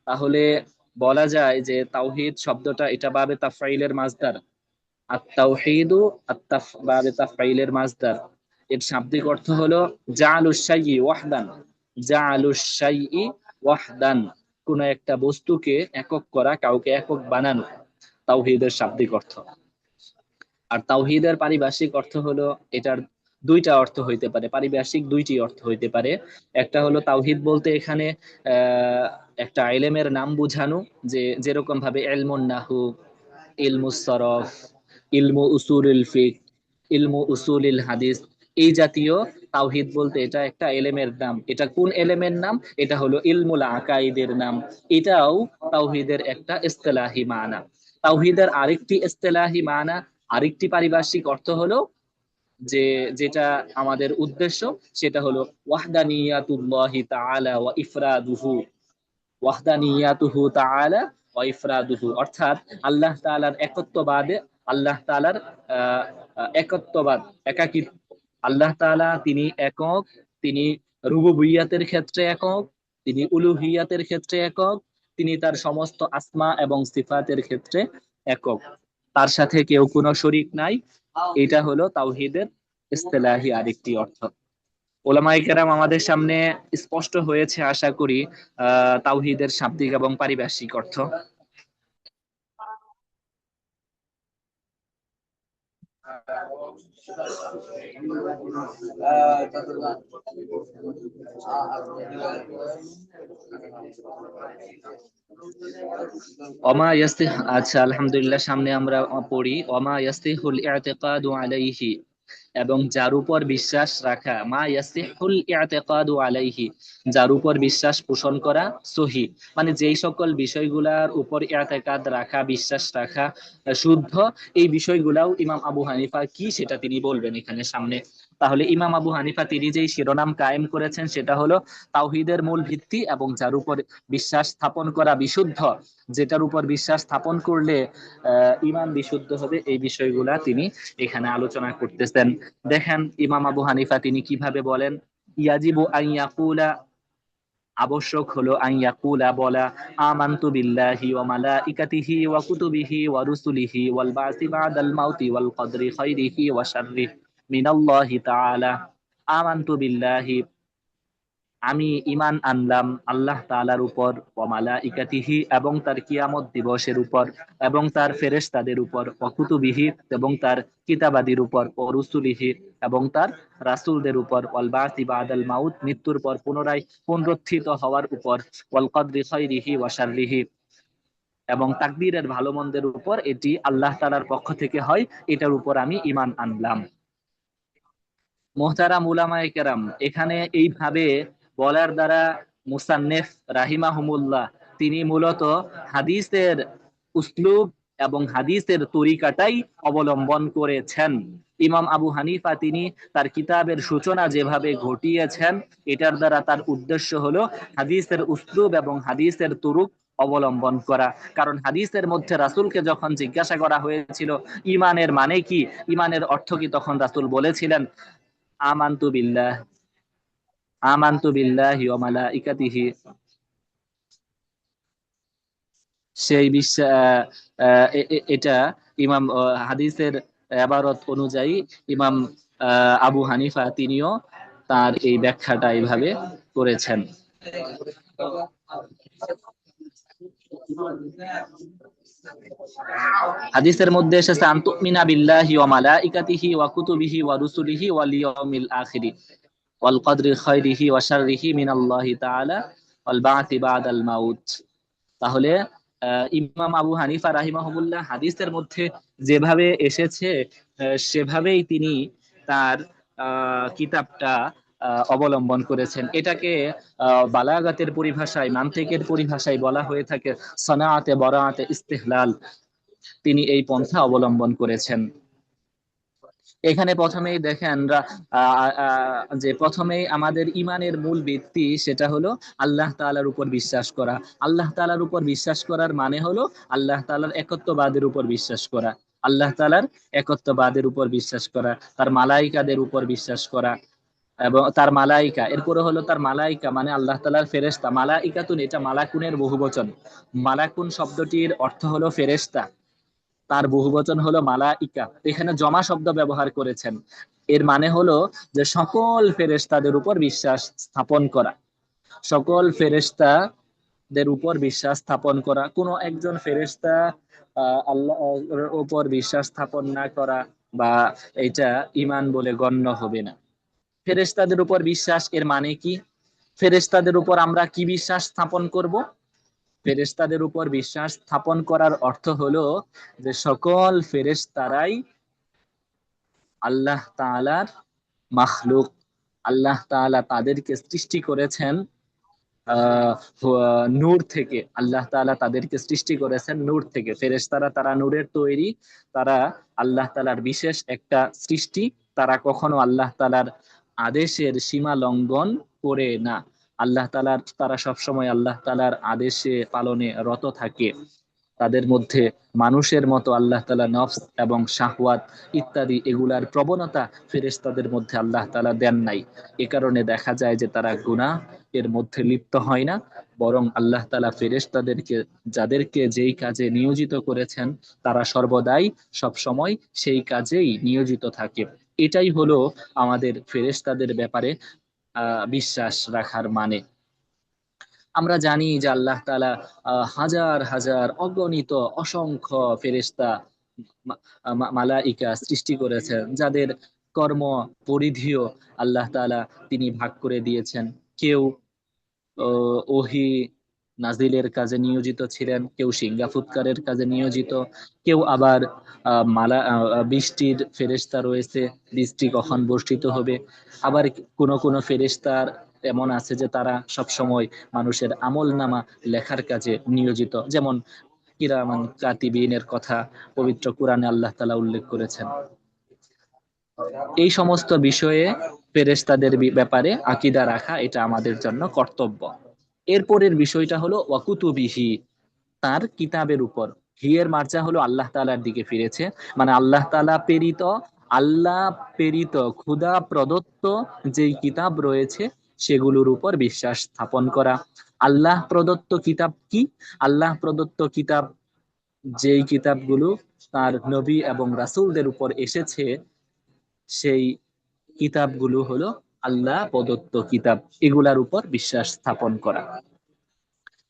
S1: তাহলে বলা যায় যে তাওহীদ শব্দটা এটা বাবে তাফঈলের মাসদার। আত-তাওহীদু বাবে তাফঈলের মাসদার। এর শাব্দিক অর্থ হলো জাআলুশ শাইই ওয়াহদান, জাআলুশ শাইই ওয়াহদান, কোন একটা বস্তুকে একক করা, কাউকে একক বানানো, তাওহীদের শাব্দিক অর্থ। আর তাওহীদের পারিভাষিক অর্থ হলো, এটার দুইটা অর্থ হইতে পারে, পারিভাষিক দুইটি অর্থ হইতে পারে। একটা হলো তাওহীদ বলতে এখানে একটা ইলমের নাম বুঝানো, যে যেরকম ভাবে ইলমুন নাহু, ইলমুস সরফ, ইলমু উসুলুল ফিক, ইলমু উসুলিল হাদিস, এই জাতীয়। তাওহীদ বলতে এটা একটা এলেমের নাম। এটা কোন এলেমের নাম? এটা হলো ইলমুল আকাইদের নাম। এটাও তাওহীদের একটা ইসতিলাহি মানা। তাওহীদের আরেকটি ইসতিলাহি মানা, আরেকটি পারিভাষিক অর্থ হলো, যে যেটা আমাদের উদ্দেশ্য, সেটা হলো ওয়াহদানিয়াতুল্লাহি তাআলা ওয়া ইফরাদুহু, ওয়াহদানিয়াতুহু তাআলা ওয়া ইফরাদুহু, অর্থাৎ আল্লাহ তাআলার একত্ববাদে, আল্লাহ তাআলার একত্ববাদ, একাকিত্ব। আল্লাহ তাআলা তিনি একক, তিনি রুবুবিয়াতের ক্ষেত্রে একক, তিনি উলুহিয়াতের ক্ষেত্রে একক, তিনি তার সমস্ত আসমা এবং সিফাতের ক্ষেত্রে একক, তার সাথে কেউ কোনো শরীক নাই। এটা হলো তাওহীদের ইসতিলাহি আরেকটি অর্থ। ওলামায়ে কেরাম আমাদের সামনে স্পষ্ট হয়েছে আশা করি তাওহীদের শাব্দিক এবং পারিভাষিক অর্থ। আচ্ছা, আলহামদুলিল্লাহ, সামনে আমরা পড়ি ওমা ইয়াসিহুল ইআতিকাদু আলাইহি, এবং যার উপর বিশ্বাস রাখা, মা ইয়াসিহুল ইআতিকাদু আলাইহি, যার উপর বিশ্বাস পোষণ করা, সহি মানে যেই সকল বিষয়গুলার উপর ইআতিকাদ রাখা, বিশ্বাস রাখা শুদ্ধ, এই বিষয়গুলাও ইমাম আবু হানিফা কি সেটা তিনি বলবেন এখানে সামনে। তাহলে ইমাম আবু হানিফা তিনি যেই শিরোনাম কায়েম করেছেন সেটা হলো তাওহীদের মূল ভিত্তি এবং যার উপর বিশ্বাস স্থাপন করা বিশুদ্ধ, যেটার উপর বিশ্বাস স্থাপন করলে ঈমান বিশুদ্ধ হবে, এই বিষয়গুলা তিনি এখানে আলোচনা করতেছেন। দেখেন ইমাম আবু হানিফা তিনি কিভাবে বলেন, ইয়াজিবু আন ইয়াকুলা, আবশ্যক হলো আন ইয়াকুলা বলা, আমানতু বিল্লাহি ওয়া মালাইকাতিহি ওয়া কুতুবিহি ওয়া রুসুলিহি ওয়াল বাসি বাদাল মাউতি ওয়াল কদরি খাইরিহি ওয়া শাররিহি মিনাল্লাহি তাআলা। আমানতু বিল্লাহি, আমি ঈমান আনলাম আল্লাহ তাআলার উপর, ওয়া মালাইকাতিহি, এবং তার কিয়ামত দিবসের উপর, এবং তার ফেরেশতাদের উপর, ওয়া কুতুবিহি, এবং তার কিতাবাদির উপর, ও রুসুলিহি, এবং তার রাসূলদের উপর, ওয়াল বাসি বাদাল মাউত, মৃত্যুর পর পুনরায় পুনরুত্থিত হওয়ার উপর, ওয়াল কদরি খাইরিহি ওয়া শাররিহি, এবং তাকদীরের ভালো মন্দের উপর, এটি আল্লাহ তাআলার পক্ষ থেকে হয়, এটার উপর আমি ঈমান আনলাম। মোহতারাম উলামায়ে কেরাম, এখানে এইভাবে বলার দ্বারা মুসান্নেফ রাহিমাহুমুল্লাহ তিনি মূলত হাদিসের উসলুব এবং হাদিসের তরিকাটাই অবলম্বন করেছেন। ইমাম আবু হানিফা তিনি তার কিতাবের সূচনা যেভাবে ঘটিয়েছেন, এটার দ্বারা তার উদ্দেশ্য হলো হাদিসের উসলুব এবং হাদিসের তুরুক অবলম্বন করা। কারণ হাদিসের মধ্যে রাসূলকে যখন জিজ্ঞাসা করা হয়েছিল ইমানের মানে কি, ইমানের অর্থ কি, তখন রাসূল বলেছিলেন আমানতু বিল্লাহ, আমানতু বিল্লাহি ওয়া মালাইকাতিহি। সেই বিশ্বাস, এটা ইমাম হাদিসের ইবারত অনুযায়ী ইমাম আবু হানিফা তিনিও তার এই ব্যাখ্যাটা এইভাবে করেছেন। হাদিসের মধ্যে এসেছে আনতুমিনা বিল্লাহি ওয়া মালাইকাতিহি ওয়া কুতুবিহি ওয়া রুসুলিহি ওয়াল ইয়াউমিল আখিরি ওয়াল কদরি খাইরিহি ওয়া শাররিহি মিনাল্লাহি তাআলা ওয়াল বা'থি বাদাল মাউত। তাহলে ইমাম আবু হানিফা রাহিমাহুল্লাহ হাদিসের মধ্যে যেভাবে এসেছে সেভাবেই তিনি তার কিতাবটা অবলম্বন করেছেন। এটাকে বালাগাতের পরিভাষায়, মান্তিকের পরিভাষায় বলা হয়ে থাকে সনাআতে বরাআতে ইস্তিহলাল। তিনি এই পন্থা অবলম্বন করেছেন। এখানে প্রথমেই দেখেন যে প্রথমেই আমাদের ইমানের মূল ভিত্তি সেটা হলো আল্লাহ তাআলার উপর বিশ্বাস করা। আল্লাহ তাআলার উপর বিশ্বাস করার মানে হলো আল্লাহ তাআলার একত্ববাদের উপর বিশ্বাস করা, আল্লাহ তাআলার একত্ববাদের উপর বিশ্বাস করা, তার মালাইকাদের উপর বিশ্বাস করা, এবং তার মালাইকা, এরপরে হলো তার মালাইকা মানে আল্লাহ তাআলার ফেরেশতা। মালাইকাতুন, এটা মালাকুনের বহুবচন। মালাকুন শব্দটির অর্থ হলো ফেরেশতা, তার বহুবচন হলো মালাইকা। এখানে জমা শব্দ ব্যবহার করেছেন, এর মানে হলো যে সকল ফেরেশতাদের উপর বিশ্বাস স্থাপন করা, সকল ফেরেশতাদের উপর বিশ্বাস স্থাপন করা। কোনো একজন ফেরেশতা আল্লাহর উপর বিশ্বাস স্থাপন না করা বা এটা ঈমান বলে গণ্য হবে না। ফেরেশতাদের উপর বিশ্বাস এর মানে কি? ফেরেশতাদের উপর আমরা কি বিশ্বাস স্থাপন করব? ফেরেশতাদের উপর বিশ্বাস স্থাপন করার অর্থ হলো যে সকল ফেরেশতারাই আল্লাহ তাআলার মাখলুক। আল্লাহ তাআলা তাদেরকে সৃষ্টি করেছেন নূর থেকে। আল্লাহ তাআলা তাদেরকে সৃষ্টি করেছেন নূর থেকে। ফেরেশতারা তারা নূরের তৈরি, তারা আল্লাহ তাআলার বিশেষ একটা সৃষ্টি। তারা কখনো আল্লাহ তাআলার আদেশের সীমা লঙ্ঘন করে না। আল্লাহ তাআলার, তারা সবসময় আল্লাহ তাআলার আদেশে পালনে রত থাকে। তাদের মধ্যে মানুষের মতো আল্লাহ তাআলা নফস এবং শাহওয়াত ইত্যাদি এগুলার প্রবণতা ফেরেশতাদের মধ্যে আল্লাহ তাআলা দেন নাই। এ কারণে দেখা যায় যে তারা গুনাহ এর মধ্যে লিপ্ত হয় না, বরং আল্লাহ তাআলা ফেরেশতাদেরকে যাদেরকে যেই কাজে নিয়োজিত করেছেন তারা সর্বদাই সব সময় সেই কাজেই নিয়োজিত থাকে। এটাই হলো আমাদের ফেরেশতাদের ব্যাপারে বিশ্বাস রাখার মানে। আমরা জানি যে আল্লাহ তাআলা হাজার হাজার অগণিত অসংখ্য ফেরেশতা মালাইকা সৃষ্টি করেছেন, যাদের কর্ম পরিধিও আল্লাহ তাআলা তিনি ভাগ করে দিয়েছেন। কেউ ওহী নাজিলের কাজে নিয়োজিত ছিলেন, কেউ সিংহা ফুৎকারের কাজে নিয়োজিত, কেউ আবার বৃষ্টির ফেরেশতা রয়েছে, বৃষ্টি কখন বর্ষিত হবে। আবার কোন কোন ফেরেশতার এমন আছে যে তারা সব সময় মানুষের আমল নামা লেখার কাজে নিয়োজিত, যেমন কিরামান কাতিবিনের কথা পবিত্র কোরআনে আল্লাহ তাআলা উল্লেখ করেছেন। এই সমস্ত বিষয়ে ফেরেশতাদের ব্যাপারে আকীদা রাখা এটা আমাদের জন্য কর্তব্য। এরপরের বিষয়টা হলো ওয়াকুতুবিহি, তার কিতাবের উপর। হি এর মার্জা হলো আল্লাহ তাআলার দিকে ফিরেছে, মানে আল্লাহ প্রেরিত খোদা প্রদত্ত যেই কিতাব রয়েছে সেগুলোর উপর বিশ্বাস স্থাপন করা। আল্লাহ প্রদত্ত কিতাব কি? আল্লাহ প্রদত্ত কিতাব যেই কিতাবগুলো তার নবী এবং রাসূলদের উপর এসেছে, সেই কিতাবগুলো হলো আল্লাহ প্রদত্ত কিতাব, এগুলার উপর বিশ্বাস স্থাপন করা।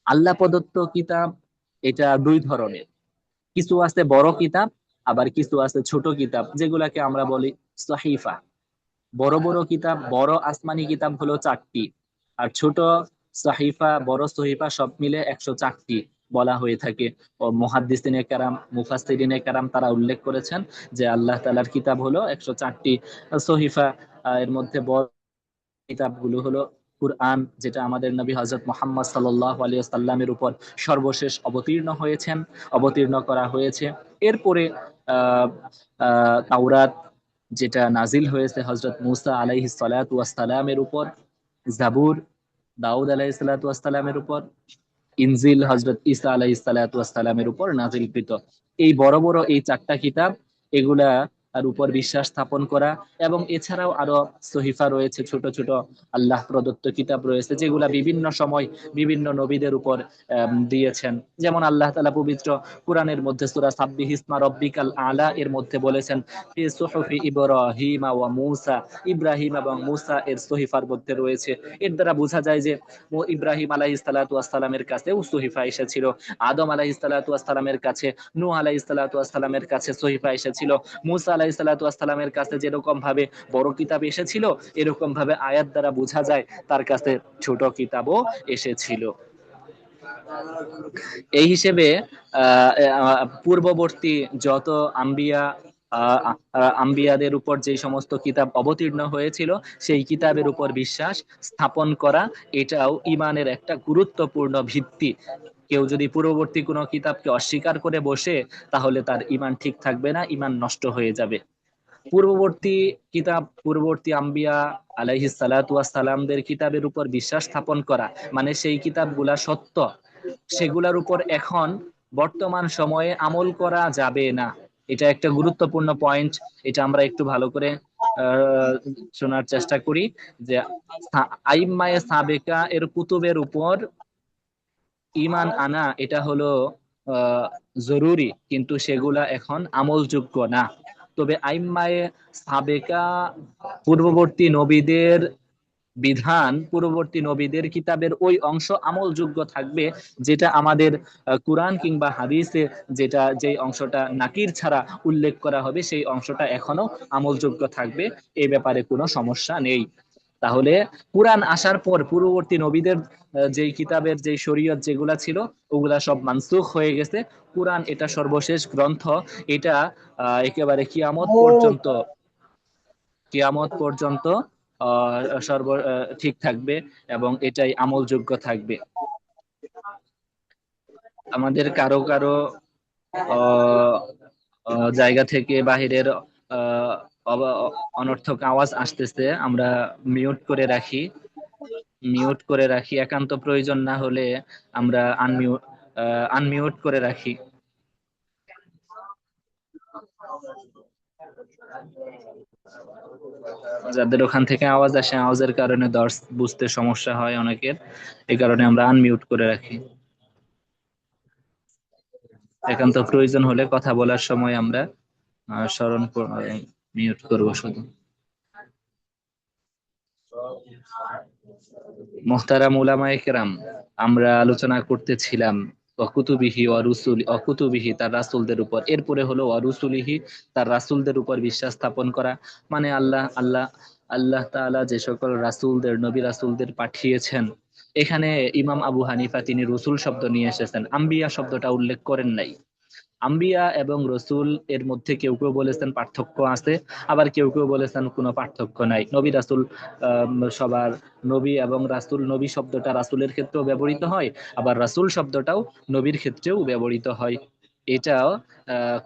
S1: আল্লাহ প্রদত্ত কিতাব এটা দুই ধরনের, কিছু আছে বড় কিতাব, আবার কিছু আছে ছোট কিতাব, যেগুলাকে আমরা বলি সহিফা। বড় বড় কিতাব, বড় আসমানি কিতাব হলো 4টি, আর ছোট সহিফা, বড় সহিফা সব মিলে 104টি বলা হয়ে থাকে। ও মুহাদ্দিসিনে কেরাম, মুফাসসিরিনে কেরাম তারা উল্লেখ করেছেন যে আল্লাহ তাআলার কিতাব হলো 104টি সহিফা। এর মধ্যে বড় কিতাবগুলো হলো কুরআন, যেটা আমাদের নবী হযরত মুহাম্মদ সাল্লাল্লাহু আলাইহি ওয়াসাল্লামের উপর সর্বশেষ অবতীর্ণ করা হয়েছে। এরপরে আহ তাওরাত, যেটা নাজিল হয়েছে হযরত মুসা আলাইহিস সালাতু ওয়াস সালামের উপর, জাবুর দাউদ আলাইহিস সালাতু ওয়াস সালামের উপর, ইনজিল হযরত ঈসা আলাইহিস সালাতু ওয়াস সালামের উপর নাজিলকৃত। এই বড় বড় এই 4টা কিতাব, এগুলা আর উপর বিশ্বাস স্থাপন করা। এবং এছাড়াও আরো সহিফা রয়েছে, ছোট ছোট আল্লাহ প্রদত্ত কিতাব রয়েছে, যেগুলা বিভিন্ন সময় বিভিন্ন নবীদের উপর দিয়েছেন। যেমন আল্লাহ তাআলা পবিত্র কোরআনের মধ্যে সূরা সাব্বিহ ইসমা রাব্বিকাল আলা এর মধ্যে বলেছেন ফি সুহুফি ইব্রাহিম ওয়া মূসা, ইব্রাহিম এবং মূসা এর সহিফার মধ্যে রয়েছে। এর দ্বারা বোঝা যায় যে ইব্রাহিম আলাইহিস সালাতু ওয়াস সালামের কাছেও সহিফা এসেছিল, আদম আলাইহিস সালাতু ওয়াস সালামের কাছে, নূহ আলাইহিস সালাতু ওয়াস সালামের কাছে সহিফা এসেছিল। মূসা আলাইহিস সালাতু ওয়াস সালামের কাছে যেরকম ভাবে বড় কিতাব এসেছিল, এরকম ভাবে আয়াত দ্বারা বোঝা যায় তার কাছে ছোট কিতাবও এসেছিল। এই হিসেবে পূর্ববর্তী যত আম্বিয়াদের উপর যে সমস্ত কিতাব অবতীর্ণ হয়েছিল, সেই কিতাবের উপর বিশ্বাস স্থাপন করা এটাও ঈমানের একটা গুরুত্বপূর্ণ ভিত্তি। কেউ যদি পূর্ববর্তী কোনো কিতাবকে অস্বীকার করে বসে, তাহলে তার ঈমান ঠিক থাকবে না, ঈমান নষ্ট হয়ে যাবে। পূর্ববর্তী আম্বিয়া আলাইহিস সালাতু ওয়াস সালামদের কিতাবের উপর বিশ্বাস স্থাপন করা মানে সেই কিতাবগুলা সত্য, সেগুলার উপর এখন বর্তমান সময়ে আমল করা যাবে না। এটা একটা গুরুত্বপূর্ণ পয়েন্ট, এটা আমরা একটু ভালো করে শোনার চেষ্টা করি যে আইম্মায়ে সাবেকা এর কুতুবের উপর ঈমান আনা এটা হলো জরুরি, কিন্তু সেগুলা এখন আমলযোগ্য না। তবে আইম্মায়ে সাবেকা পূর্ববর্তী নবীদের বিধান, পূর্ববর্তী নবীদের কিতাবের ওই অংশ আমলযোগ্য থাকবে, যেটা আমাদের কুরআন কিংবা হাদিসে যে অংশটা নাকির ছাড়া উল্লেখ করা হবে, সেই অংশটা এখনো আমলযোগ্য থাকবে, এই ব্যাপারে কোনো সমস্যা নেই। তাহলে কুরআন আসার পর পূর্ববর্তী নবীদের যেই কিতাবের যেই শরীয়ত যেগুলা ছিল, ওগুলা সব মানসুখ হয়ে গেছে। কুরআন এটা সর্বশেষ গ্রন্থ, এটা একেবারে কিয়ামত পর্যন্ত ঠিক থাকবে এবং এটাই আমলযোগ্য থাকবে। আমাদের কারো কারো জায়গা থেকে বাহিরের অনর্থক আওয়াজ আসতেছে, আমরা মিউট করে রাখি, একান্ত প্রয়োজন না হলে আমরা আনমিউট করে রাখি। যাদের ওখান থেকে আওয়াজ আসে, আওয়াজের কারণে দর্শ বুঝতে সমস্যা হয় অনেকের, এই কারণে আমরা আনমিউট করে রাখি। একান্ত প্রয়োজন হলে কথা বলার সময় আমরা স্মরণ মিউট করবো শুধু। মোহতারাম উলামায়ে কেরাম, আমরা আলোচনা করতেছিলাম অকুতুবিহি অরুসুল, অকুতুবিহি তার রাসূলদের উপর, এরপরে হলো অরুসুলিহি তার রাসূলদের উপর বিশ্বাস স্থাপন করা। মানে আল্লাহ তাআলা যে সকল রাসূলদের, নবী রাসূলদের পাঠিয়েছেন, এখানে ইমাম আবু হানিফা তিনি রসুল শব্দ নিয়ে এসেছেন, আম্বিয়া শব্দটা উল্লেখ করেন নাই। আম্বিয়া এবং রসুল এর মধ্যে কেউ কেউ বলেছেন পার্থক্য আছে, আবার কেউ কেউ বলেছেন কোনো পার্থক্য নাই। নবী রাসুল সবার, নবী এবং রাসুল, নবী শব্দটা রাসুলের ক্ষেত্রেও ব্যবহৃত হয়, আবার রাসুল শব্দটাও নবীর ক্ষেত্রেও ব্যবহৃত হয়। এটাও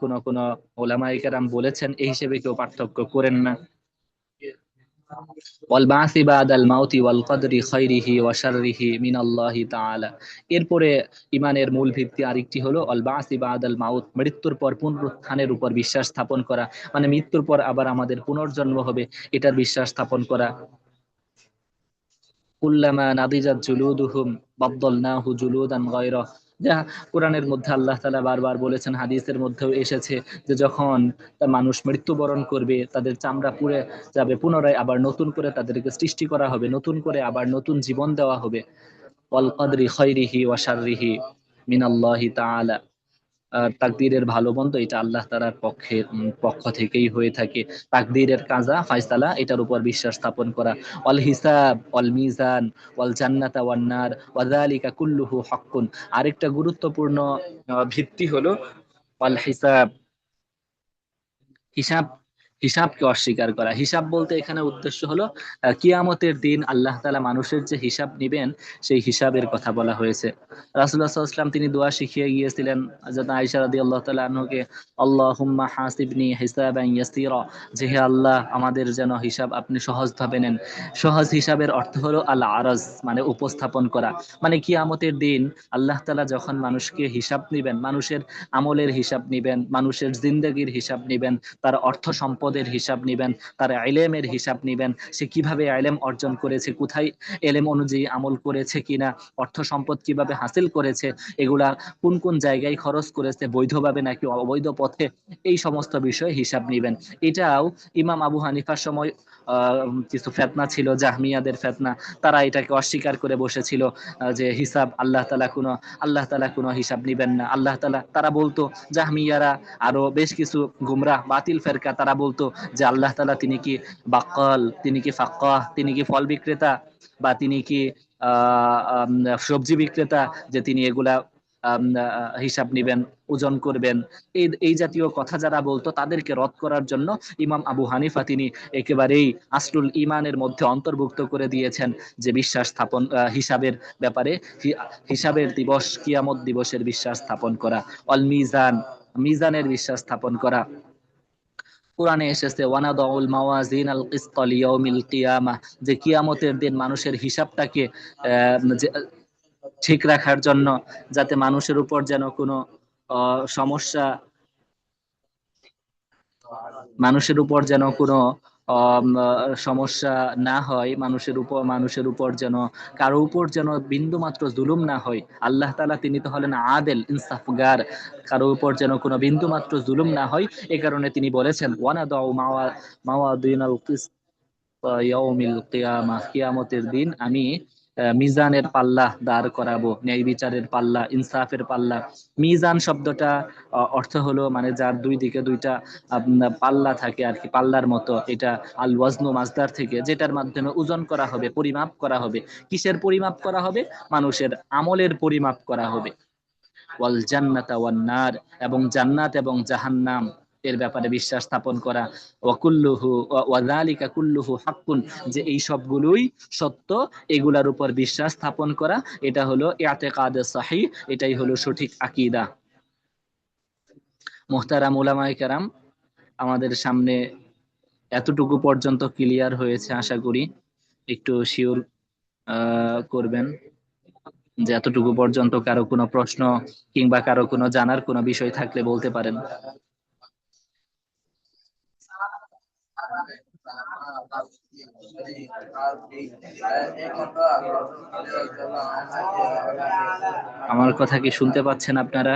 S1: কোন কোন ওলামায়ে কেরাম বলেছেন, এই হিসেবে কেউ পার্থক্য করেন না। ওয়াল-বা'সি বা'দাল মাউতি ওয়াল কদরি খাইরিহি ওয়া শাররিহি মিনাল্লাহি তাআলা। এরপরে ইমানের মূল ভিত্তি আরেকটি হলো ওয়াল-বা'সি বা'দাল মাউত, মৃত্যুর পর পুনরুত্থানের উপর বিশ্বাস স্থাপন করা, মানে মৃত্যুর পর আবার আমাদের পুনর্জন্ম হবে, এটার বিশ্বাস স্থাপন করা। কুল্লামা নাদিজাত জুলুদুহুম বাদদালনাহু জুলুদান গায়রা, যা কোরআনের মধ্যে আল্লাহ তাআলা বারবার বলেছেন, হাদিসের মধ্যেও এসেছে যে যখন মানুষ মৃত্যুবরণ করবে, তাদের চামড়া পুড়ে যাবে, পুনরায় আবার নতুন করে তাদেরকে সৃষ্টি করা হবে, নতুন করে আবার নতুন জীবন দেওয়া হবে। ওয়াল কদরি খাইরিহি ওয়া শাররিহি মিনাল্লাহি তাআলা। তাকদীরের ভালো মন্দ এটা আল্লাহ তাআলার পক্ষ থেকেই হয়ে থাকে। তাকদীরের কাজা ফায়সালা, এটার উপর বিশ্বাস স্থাপন করা। ওয়াল হিসাব ওয়াল মিজান ওয়াল জান্নাতা ওয়ান নার ওয়া যালিকা কুল্লুহু হাক্কুন। আরেকটা গুরুত্বপূর্ণ ভিত্তি হলো ওয়াল হিসাব, হিসাব, হিসাবকে অস্বীকার করা। হিসাব বলতে এখানে উদ্দেশ্য হলো কিয়ামতের দিন আল্লাহ তাআলা মানুষের যে হিসাব নিবেন, সেই হিসাবের কথা বলা হয়েছে। রাসূলুল্লাহ সাল্লাল্লাহু আলাইহি ওয়াসাল্লাম তিনি দোয়া শিখিয়ে গিয়েছিলেন হযরত আয়েশা রাদিয়াল্লাহু তাআলা আনহুকে, আল্লাহুম্মা হাসিবনি হিসাবান ইয়াসীরা, যে হে আল্লাহ আমাদের যেন হিসাব আপনি সহজভাবে নেন। সহজ হিসাবের অর্থ হলো আল আরজ, মানে উপস্থাপন করা। মানে কিয়ামতের দিন আল্লাহ তাআলা যখন মানুষকে হিসাব নিবেন, মানুষের আমলের হিসাব নিবেন, মানুষের জিন্দেগির হিসাব নিবেন, তার অর্থ সম্পদের হিসাব নিবেন, তার ইলমের হিসাব নিবেন, সে কিভাবে ইলম অর্জন করেছে, কোথায় ইলম অনুযায়ী আমল করেছে কিনা, অর্থ সম্পদ কিভাবে হাসিল করেছে, এগুলা কোন কোন জায়গায় খরচ করেছে, বৈধভাবে নাকি অবৈধ পথে, এই সমস্ত বিষয়ে হিসাব নিবেন। এটাও ইমাম আবু হানিফার সময় কিছু ফেতনা ছিল, জাহমিয়াদের ফেতনা, তারা এটাকে অস্বীকার করে বসেছিল যে হিসাব আল্লাহ তাআলা কোনো হিসাব নিবেন না। আল্লাহ তাআলা, তারা বলতো জাহমিয়ারা, আরো বেশ কিছু গুমরাহ বাতিল ফেরকা, তারা বলতো যে আল্লাহ তাআলা তিনি কি বাক্কাল, তিনি কি ফাক্কাহ, তিনি কি ফল বিক্রেতা, বা তিনি কি সবজি বিক্রেতা, যে তিনি এগুলা হিসাব নিবেন, ওজন করবেন। এই এই জাতীয় কথা যারা বলতো, তাদেরকে রদ করার জন্য ইমাম আবু হানিফা তিনি একেবারেই আসলুল ইমানের মধ্যে অন্তর্ভুক্ত করে দিয়েছেন যে বিশ্বাস স্থাপন, হিসাবের ব্যাপারে, হিসাবের দিবস, কিয়ামত দিবসের বিশ্বাস স্থাপন করা। অল মিজান, মিজানের বিশ্বাস স্থাপন করা। কোরআনে এসেছে ওয়ানাদাউল মাওয়াজিন আল কিসত লিয়াউমিল কিয়ামাহ, যে কিয়ামতের দিন মানুষের হিসাবটাকে ঠিক রাখার জন্য, যাতে মানুষের উপর যেন কোনো সমস্যা, মানুষের উপর যেন কোনো সমস্যা না হয়, মানুষের উপর যেন, কারো উপর যেন বিন্দু মাত্র জুলুম না হয়। আল্লাহ তাআলা তিনি তো হলেন আদেল, ইনসাফগার, কারো উপর যেন কোনো বিন্দু মাত্র জুলুম না হয়, এই কারণে তিনি বলেছেন ওয়ানাদাউ মাওয়াদিনাল কিসত ইয়াউমিল কিয়ামাহ, কিয়ামতের দিন আমি মিজানের পাল্লা দাঁড় করাবো, ন্যায় বিচারের পাল্লা, ইনসাফের পাল্লা। মিজান শব্দটা অর্থ হলো, মানে যার দুই দিকে দুইটা পাল্লা থাকে আর কি, পাল্লার মতো। এটা আল ওয়াজনু মাজদার থেকে, যেটার মাধ্যমে ওজন করা হবে, পরিমাপ করা হবে। কিসের পরিমাপ করা হবে? মানুষের আমলের পরিমাপ করা হবে। ওয়াল জান্নাতা ওয়ান নার, এবং জান্নাত এবং জাহান্নাম এর ব্যাপারে বিশ্বাস স্থাপন করা। ওয়া কুল্লুহু ওয়া যালিকা কুল্লুহু হাক্কুন, যে এই সবগুলোই সত্য, এগুলার উপর বিশ্বাস স্থাপন করা, এটা হলো ইতিকাদে সহিহ, এটাই হলো সঠিক আকীদা। মুহতারাম উলামায়ে কেরাম, আমাদের সামনে এতটুকু পর্যন্ত ক্লিয়ার হয়েছে, আশা করি একটু শিওর করবেন যে এতটুকু পর্যন্ত কারো কোনো প্রশ্ন কিংবা কারো কোনো জানার কোনো বিষয় থাকলে বলতে পারেন। আমার কথা কি শুনতে পাচ্ছেন আপনারা?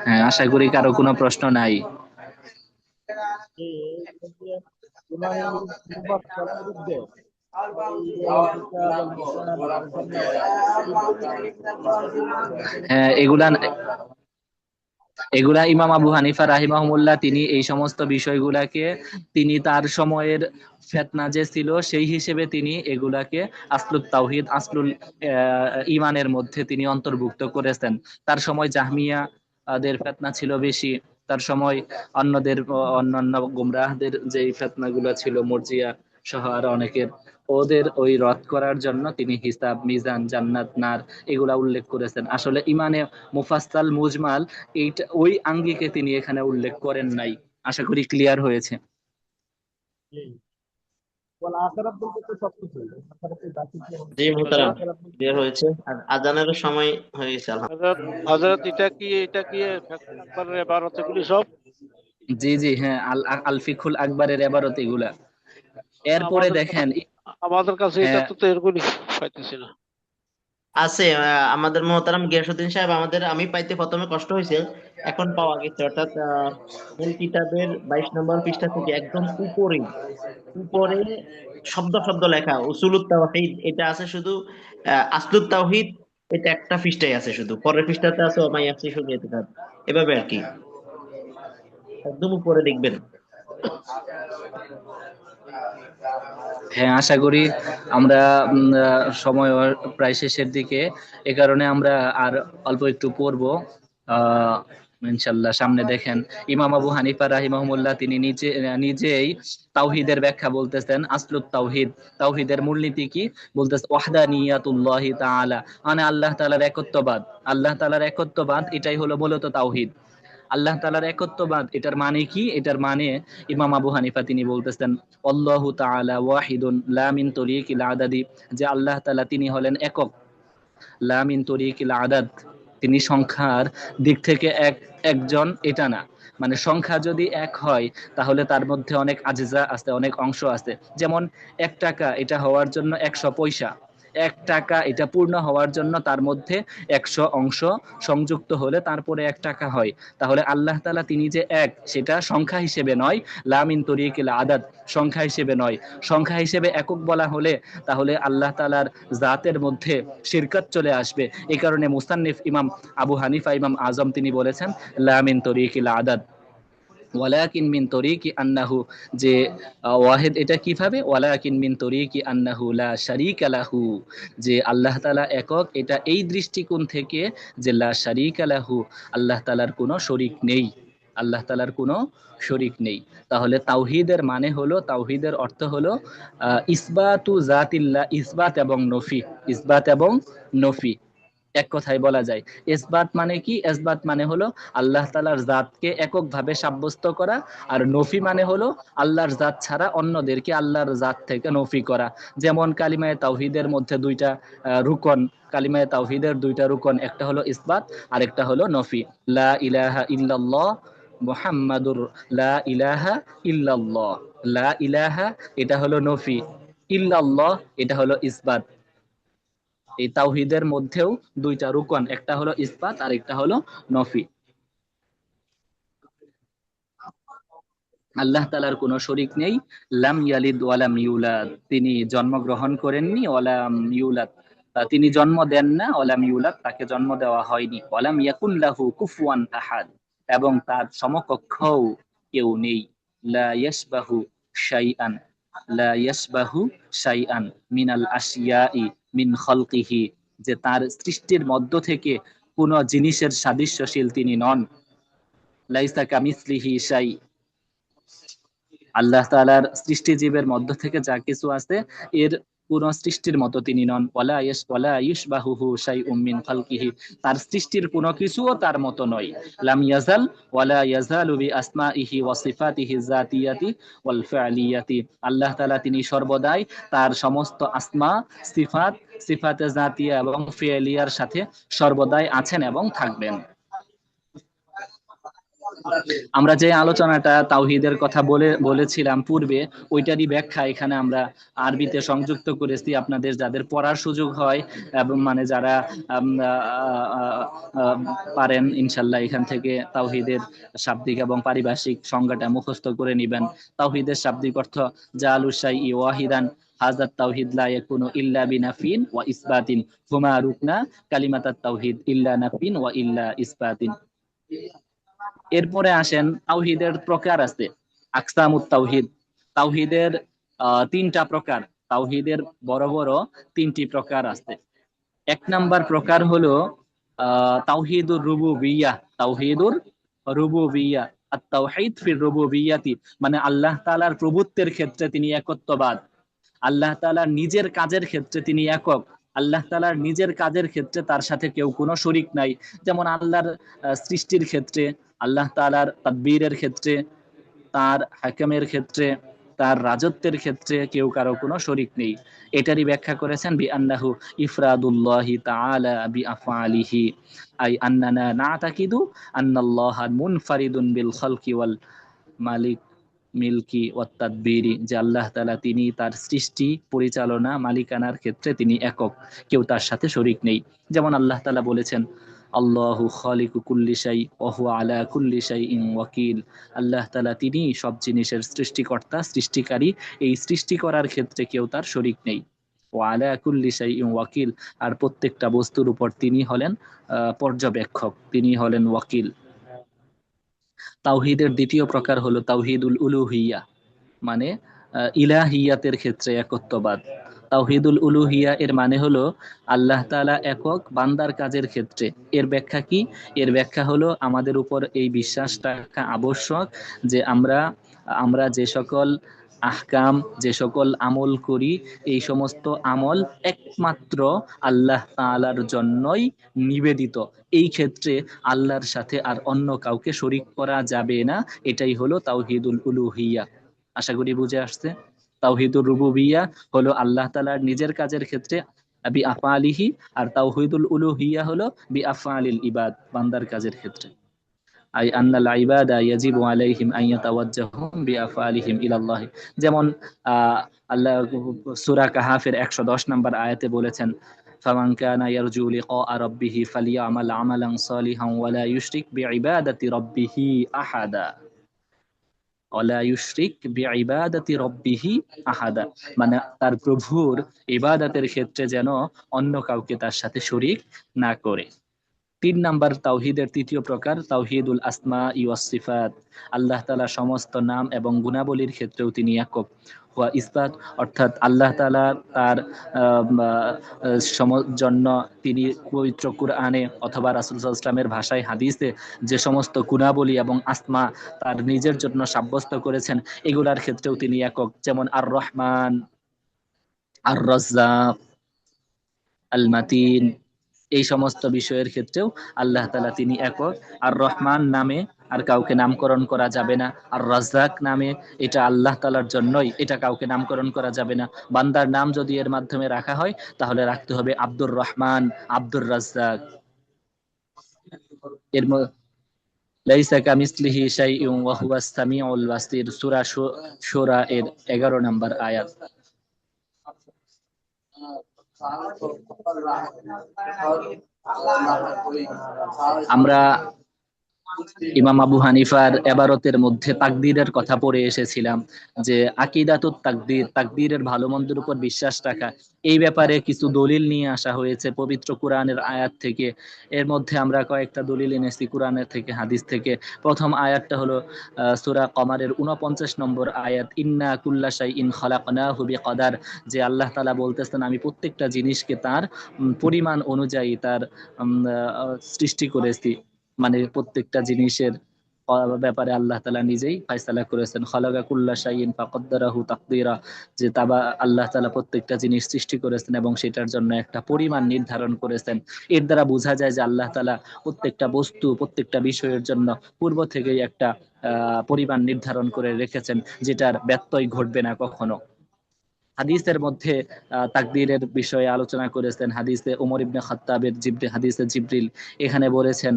S1: হ্যাঁ, আশা করি কারো কোনো প্রশ্ন নাই। হ্যাঁ, এগুলা এগুলা ইমাম আবু হানিফা রাহিমাহুল্লাহ তিনি এই সমস্ত বিষয়গুলাকে তিনি তার সময়ের ফিতনা যে ছিল সেই হিসেবে তিনি এগুলাকে আসলুত তাওহীদ আসলুল ইমানের মধ্যে তিনি অন্তর্ভুক্ত করেছেন। তার সময় জাহমিয়া দের ফিতনা ছিল বেশি, তার সময় অন্যান্য গুমরাহদের যে ফিতনাগুলো ছিল মুরজিয়া সহ আরো অনেকের, ওদের ওই রদ করার জন্য তিনি হিসাব, মিজান, জান্নাত, নার এগুলা উল্লেখ করেছেন। আসলে ইমানে মুফাসসাল, মুজমাল এইটা ওই আঙ্গিকে তিনি এখানে উল্লেখ করেন নাই। আশা করি ক্লিয়ার হয়েছে।
S2: জি মোহতারাম, ক্লিয়ার হয়েছে। আর আজানের সময় হয়ে গেছে।
S5: হযরত এটা কি আকবরের ইবারত এগুলি সব?
S1: জি জি, হ্যাঁ, আল ফিকহুল আকবরের ইবারত এগুলা। এরপরে দেখেন,
S5: আমাদের কাছে এটা
S1: হ্যাঁ,
S5: তো এরকমই পাইতেছি না।
S2: আছে আমাদের মোহতারাম গিয়াসউদ্দিন সাহেব, আমি পাইতে প্রথমে কষ্ট হয়েছে, এখন পাওয়া গেছে। অর্থাৎ মূল কিতাবের 22 নম্বর পৃষ্ঠা থেকে একদম উপরে উপরে শব্দ শব্দ লেখা উসুলুত তাওহীদ এটা আছে শুধু। আসলুত তাওহীদ এটা একটা পৃষ্ঠায় আছে, শুধু পরের পৃষ্ঠাতে আছে ওমা ইয়াফসিহু বিইতিকাদ, এভাবে আর কি, একদম উপরে দেখবেন।
S1: হ্যাঁ, আশা করি আমরা সময় প্রায় শেষের দিকে, এ কারণে আমরা আর অল্প একটু পড়বো ইনশাল্লাহ। সামনে দেখেন ইমাম আবু হানিফা রাহিমাহুল্লাহ তিনি নিজেই তাওহীদের ব্যাখ্যা বলতেছেন। আসলুত তাওহীদ, তাওহীদের মূলনীতি কি বলতেছে, ওয়াহদানিয়াতুল্লাহি তাআলা, মানে আল্লাহ তাআলার একত্ববাদ। আল্লাহ তাআলার একত্ববাদ এটাই হলো মূলত তাওহীদ। আল্লাহ তাআলার একত্ববাদ এটার মানে কি? এটার মানে ইমাম আবু হানিফা তিনি বলতেছেন আল্লাহু তাআলা ওয়াহিদুন লা মিন তরিকিল আদাদি, যে আল্লাহ তাআলা তিনি হলেন একক, লা মিন তরিকিল আদাদ, তিনি সংখ্যার দিক থেকে একজন এটা না। মানে সংখ্যা যদি এক হয় তাহলে তার মধ্যে অনেক আজজা আছে, অনেক অংশ আছে। যেমন 1 টাকা এটা হওয়ার জন্য 100 পয়সা, 1 টাকা এটা পূর্ণ হওয়ার জন্য তার মধ্যে 100 অংশ সংযুক্ত হলে তারপরে 1 টাকা হয়। তাহলে আল্লাহ তাআলা তিনি যে এক, সেটা সংখ্যা হিসেবে নয়, লা মিন তরিকিল আদাদ, সংখ্যা হিসেবে নয়। সংখ্যা হিসেবে একক বলা হলে তাহলে আল্লাহ তাআলার জাতের মধ্যে শিরকাত চলে আসবে। এই কারণে মুসান্নিফ ইমাম আবু হানিফা ইমাম আজম তিনি বলেছেন লা মিন তরিকিল আদাদ ওয়ালাকিন মিন তরিকি আন্নাহু, যে ওয়াহিদ এটা কিভাবে, ওয়ালাকিন মিন তরিকি আন্নাহু লা শারীকা লাহু, যে আল্লাহ তাআলা একক এটা এই দৃষ্টিকোণ থেকে যে লা শারীকা লাহু, আল্লাহ তাআলার কোনো শরীক নেই, আল্লাহ তাআলার কোনো শরীক নেই। তাহলে তাওহীদের মানে হলো, তাওহীদের অর্থ হলো ইসবাতু জাতিল্লাহ, ইসবাত এবং নফি, ইসবাত এবং নফি এক কথায় বলা যায়। ইসবাত মানে কি? ইসবাত মানে হলো আল্লাহ তাআলার জাতকে এককভাবে সাব্যস্ত করা, আর নফি মানে হলো আল্লাহর জাত ছাড়া অন্যদেরকে আল্লাহর জাত থেকে নফি করা। যেমন কালিমায়ে তাওহীদের মধ্যে দুইটা রুকন, কালিমায়ে তাওহীদের দুইটা রুকন, একটা হলো ইসবাত আর একটা হলো নফি। লা ইলাহা ইল্লাল্লাহ মুহাম্মাদুর, লা ইলাহা ইল্লাল্লাহ, লা ইলাহা এটা হলো নফি, ইল্লাল্লাহ এটা হলো ইসবাত। এই তাওহীদের মধ্যেও দুইটা রুকন, একটা হলো ইসবাত আর একটা হলো নফি। আল্লাহ তাআলার কোনো শরীক নেই। লাম ইয়ালিদ ওয়ালাম ইউলাদ, তিনি জন্মগ্রহণ করেননি, ওয়ালাম ইউলাদ তিনি জন্ম দেন না, ওয়ালাম ইউলাদ তাকে জন্ম দেওয়া হয়নি, ওয়ালাম ইয়াকুন লাহু কুফুয়ান আহাদ, এবং তার সমকক্ষও কেউ নেই। লা ইয়াশবাহু শাইআন, লা ইয়াশবাহু শাইআন মিনাল আশিয়াই মিন খালকিহি, যে তার সৃষ্টির মধ্য থেকে কোন জিনিসের সাদৃশ্যশীল তিনি নন। লাইসা কামিসলিহি শাই, আল্লাহ তাআলার সৃষ্টিজীবের মধ্য থেকে যা কিছু আছে এর কোন সৃষ্টির মতো তিনি নন। ওয়ালা ইশবাহুহু শাইউম মিন খালকিহি, তার সৃষ্টির কোনো কিছুও তার মতো নয়। লাম ইয়াজাল ওয়ালা ইয়াজালু বিআসমাইহি ওয়া সিফাতিহি যাতিয়াতি ওয়াল ফা'লিয়াতি, আল্লাহ তাআলা তিনি সর্বদাই তার সমস্ত আসমা, সিফাত, সিফাতে জাতিয়া এবং ফিয়েলিয়ার সাথে সর্বদাই আছেন এবং থাকবেন। আমরা যে আলোচনাটা তাওহীদের কথা বলেছিলাম পূর্বে, ওইটারই ব্যাখ্যা এখানে আমরা আরবিতে সংযুক্ত করেছি। আপনাদের যাদের পড়ার সুযোগ হয় এবং মানে যারা পারেন, ইনশাল্লাহ এখান থেকে তাওহীদের শাব্দিক এবং পারিভাষিক সংজ্ঞাটা মুখস্থ করে নিবেন। তাওহীদের শাব্দিক অর্থ জাআলুশ শাইই ওয়াহিদান, হাযাত তাওহীদ লা ইয়াকুনু ইল্লা বিনাফিন ওয়া ইসবাতিন, হুমা রুকনা কালিমাতাত তাওহীদ ইল্লা নাফিন ওয়া ইল্লা ইসবাতিন। এরপরে আসেন তাওহীদের প্রকার আছে, আকসামুত তাওহীদ। তাওহীদের তিনটা প্রকার, তাওহীদের বড় বড় তিনটি প্রকার আছে। এক নাম্বার প্রকার হলো তাওহীদুর রুবুবিয়্যাহ, তাওহীদুর রুবুবিয়্যাহ, আত-তাওহীদ ফির রুবুবিয়্যাতি, মানে আল্লাহ তাআলার প্রভুত্বের ক্ষেত্রে তিনি একত্ববাদ, আল্লাহ তাআলার নিজের কাজের ক্ষেত্রে তিনি একক, আল্লাহ তাআলার নিজের কাজের ক্ষেত্রে তার সাথে কেউ কোনো শরীক নাই। যেমন আল্লাহর সৃষ্টির ক্ষেত্রে, আল্লাহ তাআলার তাদবীরের ক্ষেত্রে, তার হাকামের ক্ষেত্রে, তার রাজত্বের ক্ষেত্রে কেউ কারো কোনো শরীক নেই। এটারই ব্যাখ্যা করেছেন বিআন্নাহু ইফরাদুল্লাহি তাআলা বিআফআলিহি, I আন্নানা না'তাকিদু আন্নাল্লাহা মুনফারিদুন bill খালকি wall Malik milky ওয়াত তাদবীরি, যে আল্লাহ তাআলা তিনি তার সৃষ্টি, পরিচালনা, মালিকানার ক্ষেত্রে তিনি একক, কেউ তার সাথে শরীক নেই। যেমন আল্লাহ তাআলা বলেছেন আল্লাহু খালিকু কুল্লি শাই ওয়া হুয়া আলা কুল্লি শাইইন ওয়াকিল, আল্লাহ তাআলা তিনি সব জিনিসের সৃষ্টিকর্তা, সৃষ্টিকারী, এই সৃষ্টি করার ক্ষেত্রে কেউ তার শরীক নেই। ওয়া আলা কুল্লি শাইইন ওয়াকিল, আর প্রত্যেকটা বস্তুর উপর তিনি হলেন পর্যবেক্ষক, তিনি হলেন ওয়াকিল। তাওহীদের দ্বিতীয় প্রকার হলো তাওহীদুল উলুহিয়া, মানে ইলাহিয়াতের ক্ষেত্রে একত্ববাদ। তাওহীদুল উলুহিয়া এর মানে হলো আল্লাহ তাআলা একক, বান্দার কাজের ক্ষেত্রে। এর ব্যাখ্যা কি? এর ব্যাখ্যা হলো আমাদের উপর এই বিশ্বাস রাখা আবশ্যক যে আমরা যে সকল আহকাম, যে সকল আমল করি, এই সমস্ত আমল একমাত্র আল্লাহ তাআলার জন্যই নিবেদিত। এই ক্ষেত্রে আল্লাহর সাথে আর অন্য কাউকে শরীক করা যাবে না। এটাই হলো তাওহীদুল উলুহিয়া। আশা করি বুঝে আসছে। তাওহীদুর রুবুবিয়্যাহ হলো আল্লাহ তাআলার নিজের কাজের ক্ষেত্রে বিআফআলিহি, আর তাওহীদুল উলুহিয়া হলো বিআফআলিল ইবাদ, বান্দার কাজের ক্ষেত্রে। আই আন্নাল ইবাদা ইয়াজিবু আলাইহিম আন ইয়াতাওয়াজ্জাহু বিআফআলিহিম ইলাল্লাহ। যেমন আল্লাহ সূরা কাহাফের 110 নম্বর আয়াতে বলেছেন ফামান কানা ইয়ারজু লিকা রাব্বিহি ফালিয়ামাল আমালান সালিহান ওয়া লা ইউশরিক বিইবাদাতি রাব্বিহি আহাদা, ওয়ালা ইউশরিক বিইবাদাতি রাব্বিহি আহাদা, মানে তার প্রভুর ইবাদতের ক্ষেত্রে যেন অন্য কাউকে তার সাথে শরীক না করে। 3 নাম্বার তাওহীদের তৃতীয় প্রকার তাওহীদুল আসমা ওয়াস সিফাত, আল্লাহ তাআলা সমস্ত নাম এবং গুণাবলীর ক্ষেত্রেও তিনি একক। ওয়া ইসবাত, অর্থাৎ আল্লাহ তাআলা তার জন্য তিনি পবিত্র কুরআনে অথবা রাসূল সাল্লাল্লাহু আলাইহি ওয়াসাল্লামের ভাষায় হাদিসে যে সমস্ত গুণাবলী এবং আসমা তার নিজের জন্য সাব্যস্ত করেছেন, এগুলার ক্ষেত্রেও তিনি একক। যেমন আর রহমান, আর রাজ্জাক, আল মাতিন, এই সমস্ত বিষয়ের ক্ষেত্রেও আল্লাহ তাআলা তিনি একক। আর রহমান নামে আর কাউকে নামকরণ করা যাবে না। আর রাজ্জাক নামে, এটা আল্লাহ তাআলার জন্যই, এটা কাউকে নামকরণ করা যাবে না। বান্দার নাম যদি এর মাধ্যমে রাখা হয় তাহলে রাখতে হবে আব্দুর রহমান, আব্দুর রাজ্জাক। এর লাইসা কামিসলিহি শাইউন ওয়া হুয়াস সামিউল বাসির, সূরা শূরা এর 11 নম্বর আয়াত। আমরা ইমাম আবু হানিফার এবারতের মধ্যে তাকদীরের কথা পড়ে এসেছিলাম যে আকিদাতুত তাকদীর, তাকদীরের ভালো মন্দের উপর বিশ্বাস রাখা, এই ব্যাপারে কিছু দলিল নিয়ে আসা হয়েছে পবিত্র কোরআনের আয়াত থেকে। এর মধ্যে আমরা কয়েকটা দলিল এনেছি কোরআনের থেকে, হাদিস থেকে। প্রথম আয়াতটা হলো সূরা কমারের 49 নম্বর আয়াত, ইন্না কুল্লা শাইইন খালাকনাহু বিকদার, যে আল্লাহ তাআলা বলতেছেন আমি প্রত্যেকটা জিনিসকে তার পরিমাণ অনুযায়ী তার সৃষ্টি করেছি, মানে প্রত্যেকটা জিনিসের ব্যাপারে আল্লাহ তাআলা নিজেই ফয়সালা করেছেন। খালাকা কুল্লা শাইইন ফাকদ্দারাহু তাকদীরা, যে আল্লাহ তাআলা প্রত্যেকটা জিনিস সৃষ্টি করেছেন এবং সেটার জন্য একটা পরিমাণ নির্ধারণ করেছেন। এর দ্বারা বোঝা যায় যে আল্লাহ তাআলা প্রত্যেকটা বস্তু, প্রত্যেকটা বিষয়ের জন্য পূর্ব থেকেই একটা পরিমাণ নির্ধারণ করে রেখেছেন, যেটার ব্যত্যয় ঘটবে না কখনো। হাদিসের মধ্যে তাকদীরের বিষয়ে আলোচনা করেছেন। হাদিসে ওমর ইবনে খাত্তাবের হাদিসে জিবরিল এখানে বলেছেন,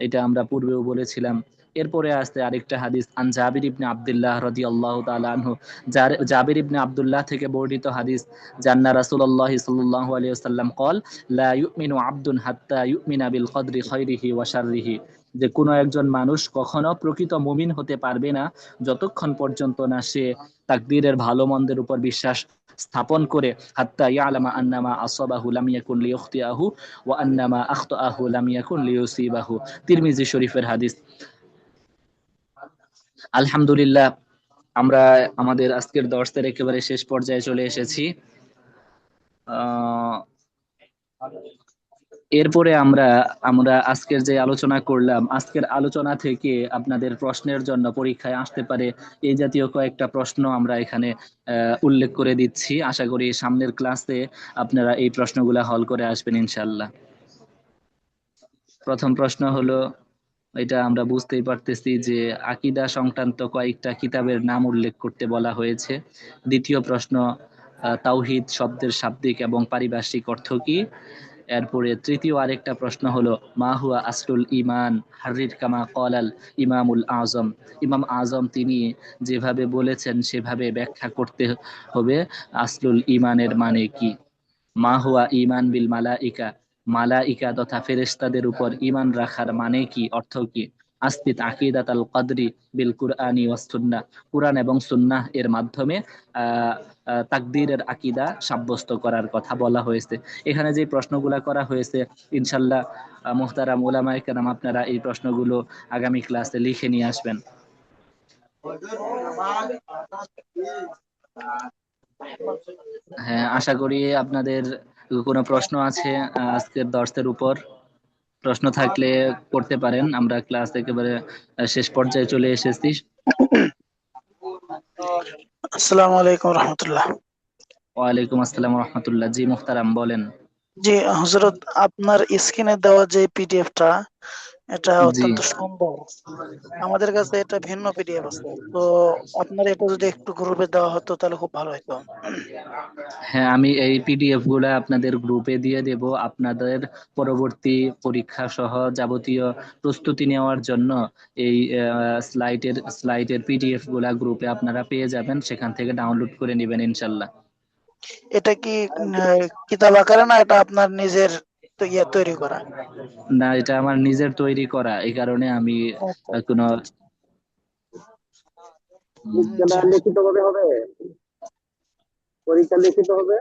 S1: এটা আমরা পূর্বেও বলেছিলাম। এরপরে আসছে আরেকটা হাদিস, আন জাবির ইবনে আব্দুল্লাহ রাদিয়াল্লাহু তাআলা আনহু, জাবির ইবনে আব্দুল্লাহ থেকে বর্ণিত হাদিস, জান্না রাসূলুল্লাহ সাল্লাল্লাহু আলাইহি ওয়াসাল্লাম قال লা ইউমিনু আবদুন হাত্তা ইউমিনা বিল কদরি খায়রিহি ওয়া শাররিহি, যে কোনো একজন মানুষ কখনো প্রকৃত মুমিন হতে পারবে না যতক্ষণ পর্যন্ত না সে তাকদীরের ভালো মন্দের উপর বিশ্বাস স্থাপন করে, হাত্তা ইয়ালামা আন্নামা আসাবাহু লাম ইয়াকুন লিইখতিআহু ওয়া আন্নামা আখতাআহু লাম ইয়াকুন লিয়ুসিবাহু। তিরমিজি শরীফের হাদিস। আলহামদুলিল্লাহ, আমরা আমাদের আজকের দর্সের একেবারে শেষ পর্যায়ে চলে এসেছি। আহ এরপরে আমরা আমরা আজকের যে আলোচনা করলাম, আজকের আলোচনা থেকে আপনাদের প্রশ্নের জন্য পরীক্ষায় আসতে পারে এই জাতীয় কয়েকটা প্রশ্ন আমরা এখানে উল্লেখ করে দিচ্ছি। আশা করি সামনের ক্লাসে আপনারা এই প্রশ্নগুলা হল করে আসবেন ইনশাআল্লাহ। প্রথম প্রশ্ন হলো, এটা আমরা বুঝতেই পারতেছি যে আকীদা সংক্রান্ত কয়েকটা কিতাবের নাম উল্লেখ করতে বলা হয়েছে। দ্বিতীয় প্রশ্ন, তাওহীদ শব্দের শাব্দিক এবং পারিভাষিক অর্থ কি? এরপরে তৃতীয় আরেকটা প্রশ্ন হলো, মা হুয়া আসলুল ঈমান হারির কামা ক্বালাল ইমামুল আযম, ইমাম আযম তিনি যেভাবে বলেছেন সেভাবে ব্যাখ্যা করতে হবে। আসলুল ঈমানের মানে কি? মা হুয়া ঈমান বিল মালাইকা, মালাইকা তথা ফেরেশতাদের উপর ঈমান রাখার মানে কি, অর্থ কি? আসবিত আকীদাতাল কদরি বিল কুরআনি ওয়াস সুন্নাহ, কুরআন এবং সুন্নাহ এর মাধ্যমে আহ তাকদীরের আকীদা সাব্যস্ত করার কথা বলা হয়েছে। এখানে যে প্রশ্নগুলা করা হয়েছে, ইনশাআল্লাহ মুহতারাম উলামায়ে কেরাম আপনারা এই প্রশ্নগুলো আগামী ক্লাসে লিখে নিয়ে আসবেন। হ্যাঁ, আশা করি আপনাদের কোনো প্রশ্ন আছে আজকের দর্সের উপর। প্রশ্ন থাকলে করতে পারেন, আমরা ক্লাস একেবারে শেষ পর্যায়ে চলে এসেছি।
S6: আসসালামু আলাইকুম রহমতুল্লাহ।
S1: ওয়ালাইকুম আসসালাম রহমতুল্লাহ। জি মুহতারাম, বলেন।
S6: জি হযরত, আপনার স্ক্রিনে দেওয়া যে পিডিএফটা, এটা
S1: জি
S6: অত্যন্ত সুন্দর। আমাদের কাছে এটা ভিন্ন পিডিএফ আছে, তো আপনার এটা যদি একটু গ্রুপে দেওয়া হতো তাহলে খুব ভালো হতো।
S1: হ্যাঁ, আমি এই পিডিএফ গুলা আপনাদের গ্রুপে দিয়ে দেব। আপনাদের পরবর্তী পরীক্ষা সহ যাবতীয় প্রস্তুতি নেওয়ার জন্য এই স্লাইডের পিডিএফ গুলা গ্রুপে আপনারা পেয়ে যাবেন, সেখান থেকে ডাউনলোড করে নেবেন ইনশাল্লাহ।
S6: এটা কি কিতাব আকারে, না এটা আপনার নিজের তৈরি করা?
S1: না, এটা আমার নিজের তৈরি করা, এই কারণে আমি
S6: আচ্ছা,
S1: কোনো
S6: জি।
S3: লিখিত ভাবে হবে, পরীক্ষা লিখিত হবে।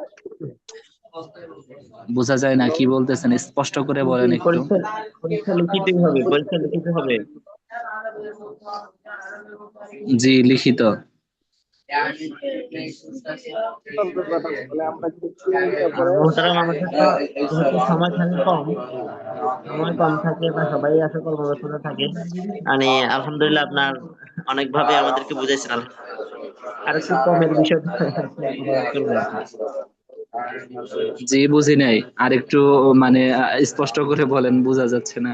S1: বোঝা যায় না কি বলতেছেন, স্পষ্ট করে
S2: জি,
S1: বলেন একটু।
S2: পরীক্ষা পরীক্ষা লিখিতই হবে, পরীক্ষা লিখিত হবে।
S1: জি, লিখিত।
S3: তাহলে আমরা কিছু তারপরে
S2: মোহতারাম, আমাদের তো যেহেতু সময় কম থাকে বা সবাই আসলে কর্মব্যস্ততা থাকে, মানে আলহামদুলিল্লাহ আপনার অনেকভাবে আমাদেরকে বুঝাইছেন। আর একটু কমের বিষয়টা দয়া করবেন আর কি।
S1: জি, বুঝি নাই, আর একটু মানে স্পষ্ট করে বলেন, বোঝা যাচ্ছে না।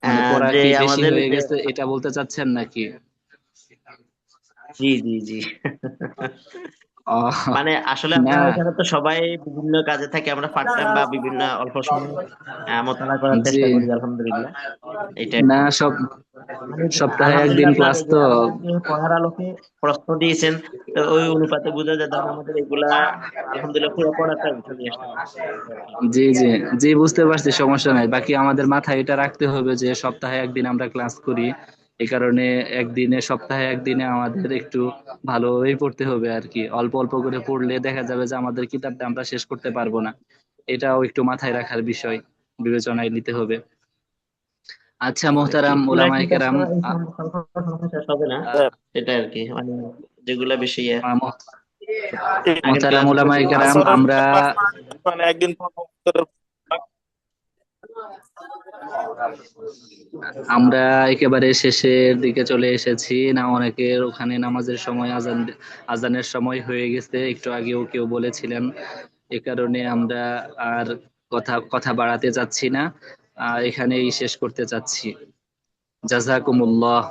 S1: মানে পড়া
S2: যে
S1: কি বেশি
S2: আমাদের
S1: হয়ে
S2: যে
S1: গেছে এটা বলতে চাচ্ছেন নাকি?
S2: জি জি জি
S1: ও,
S2: মানে আসলে
S1: না।
S2: আপনার এখানে তো সবাই বিভিন্ন কাজে থাকে, আমরা পার্ট টাইম বা বিভিন্ন অল্প সময় মোতালা করার
S1: জি,
S2: চেষ্টা করি আলহামদুলিল্লাহ। এটা আর
S1: না,
S2: কি। মানে
S1: সপ্তাহে একদিন
S2: আলহামদুলিল্লাহ আপনার
S1: ক্লাস
S2: এই যে
S1: তো।
S2: আমাদেরকে পড়ার আলোকে প্রশ্ন দিয়েছেন, তো ওই অনুপাতে বোঝা যায় ধরেন আমাদের এগুলা আলহামদুলিল্লাহ পুরো পড়াটা উঠে নিয়ে আসতে পারছি আর কি।
S1: জি জি জি, বুঝতে পারছি, সমস্যা নাই। বাকি আমাদের মাথায় এটা রাখতে হবে যে সপ্তাহে একদিন আমরা ক্লাস করি, এই কারণে সপ্তাহে একদিনে আমাদের একটু ভালোভাবেই পড়তে হবে আর কি। অল্প অল্প করে পড়লে দেখা যাবে যে আমাদের কিতাবটা আমরা শেষ করতে পারবো না। এটাও একটু মাথায় রাখার বিষয়, বিবেচনায় নিতে হবে। আচ্ছা মোহতারাম
S2: পুরা
S1: ওলামায়ে কেরাম,
S2: কিতাবটা এই সংখ্যা শেষ হবে না, সেটা আর কি। মানে যেগুলা বেশি আগের
S1: মোহতারাম
S2: ক্লাসে
S1: ওলামায়ে কেরাম,
S6: আসরের
S1: আমরা
S6: পরে ক্লাস না, মানে একদিন পর পর
S1: আমরা একেবারে শেষের দিকে চলে এসেছি না, অনেকের ওখানে নামাজের সময় আজানের সময় হয়ে গেছে, একটু আগেও কেউ বলেছিলেন। এ কারণে আমরা আর কথা কথা বাড়াতে চাচ্ছি না, এখানেই শেষ করতে চাচ্ছি। জাযাকুমুল্লাহ।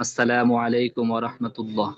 S1: আসসালামু আলাইকুম ওয়া রাহমাতুল্লাহ।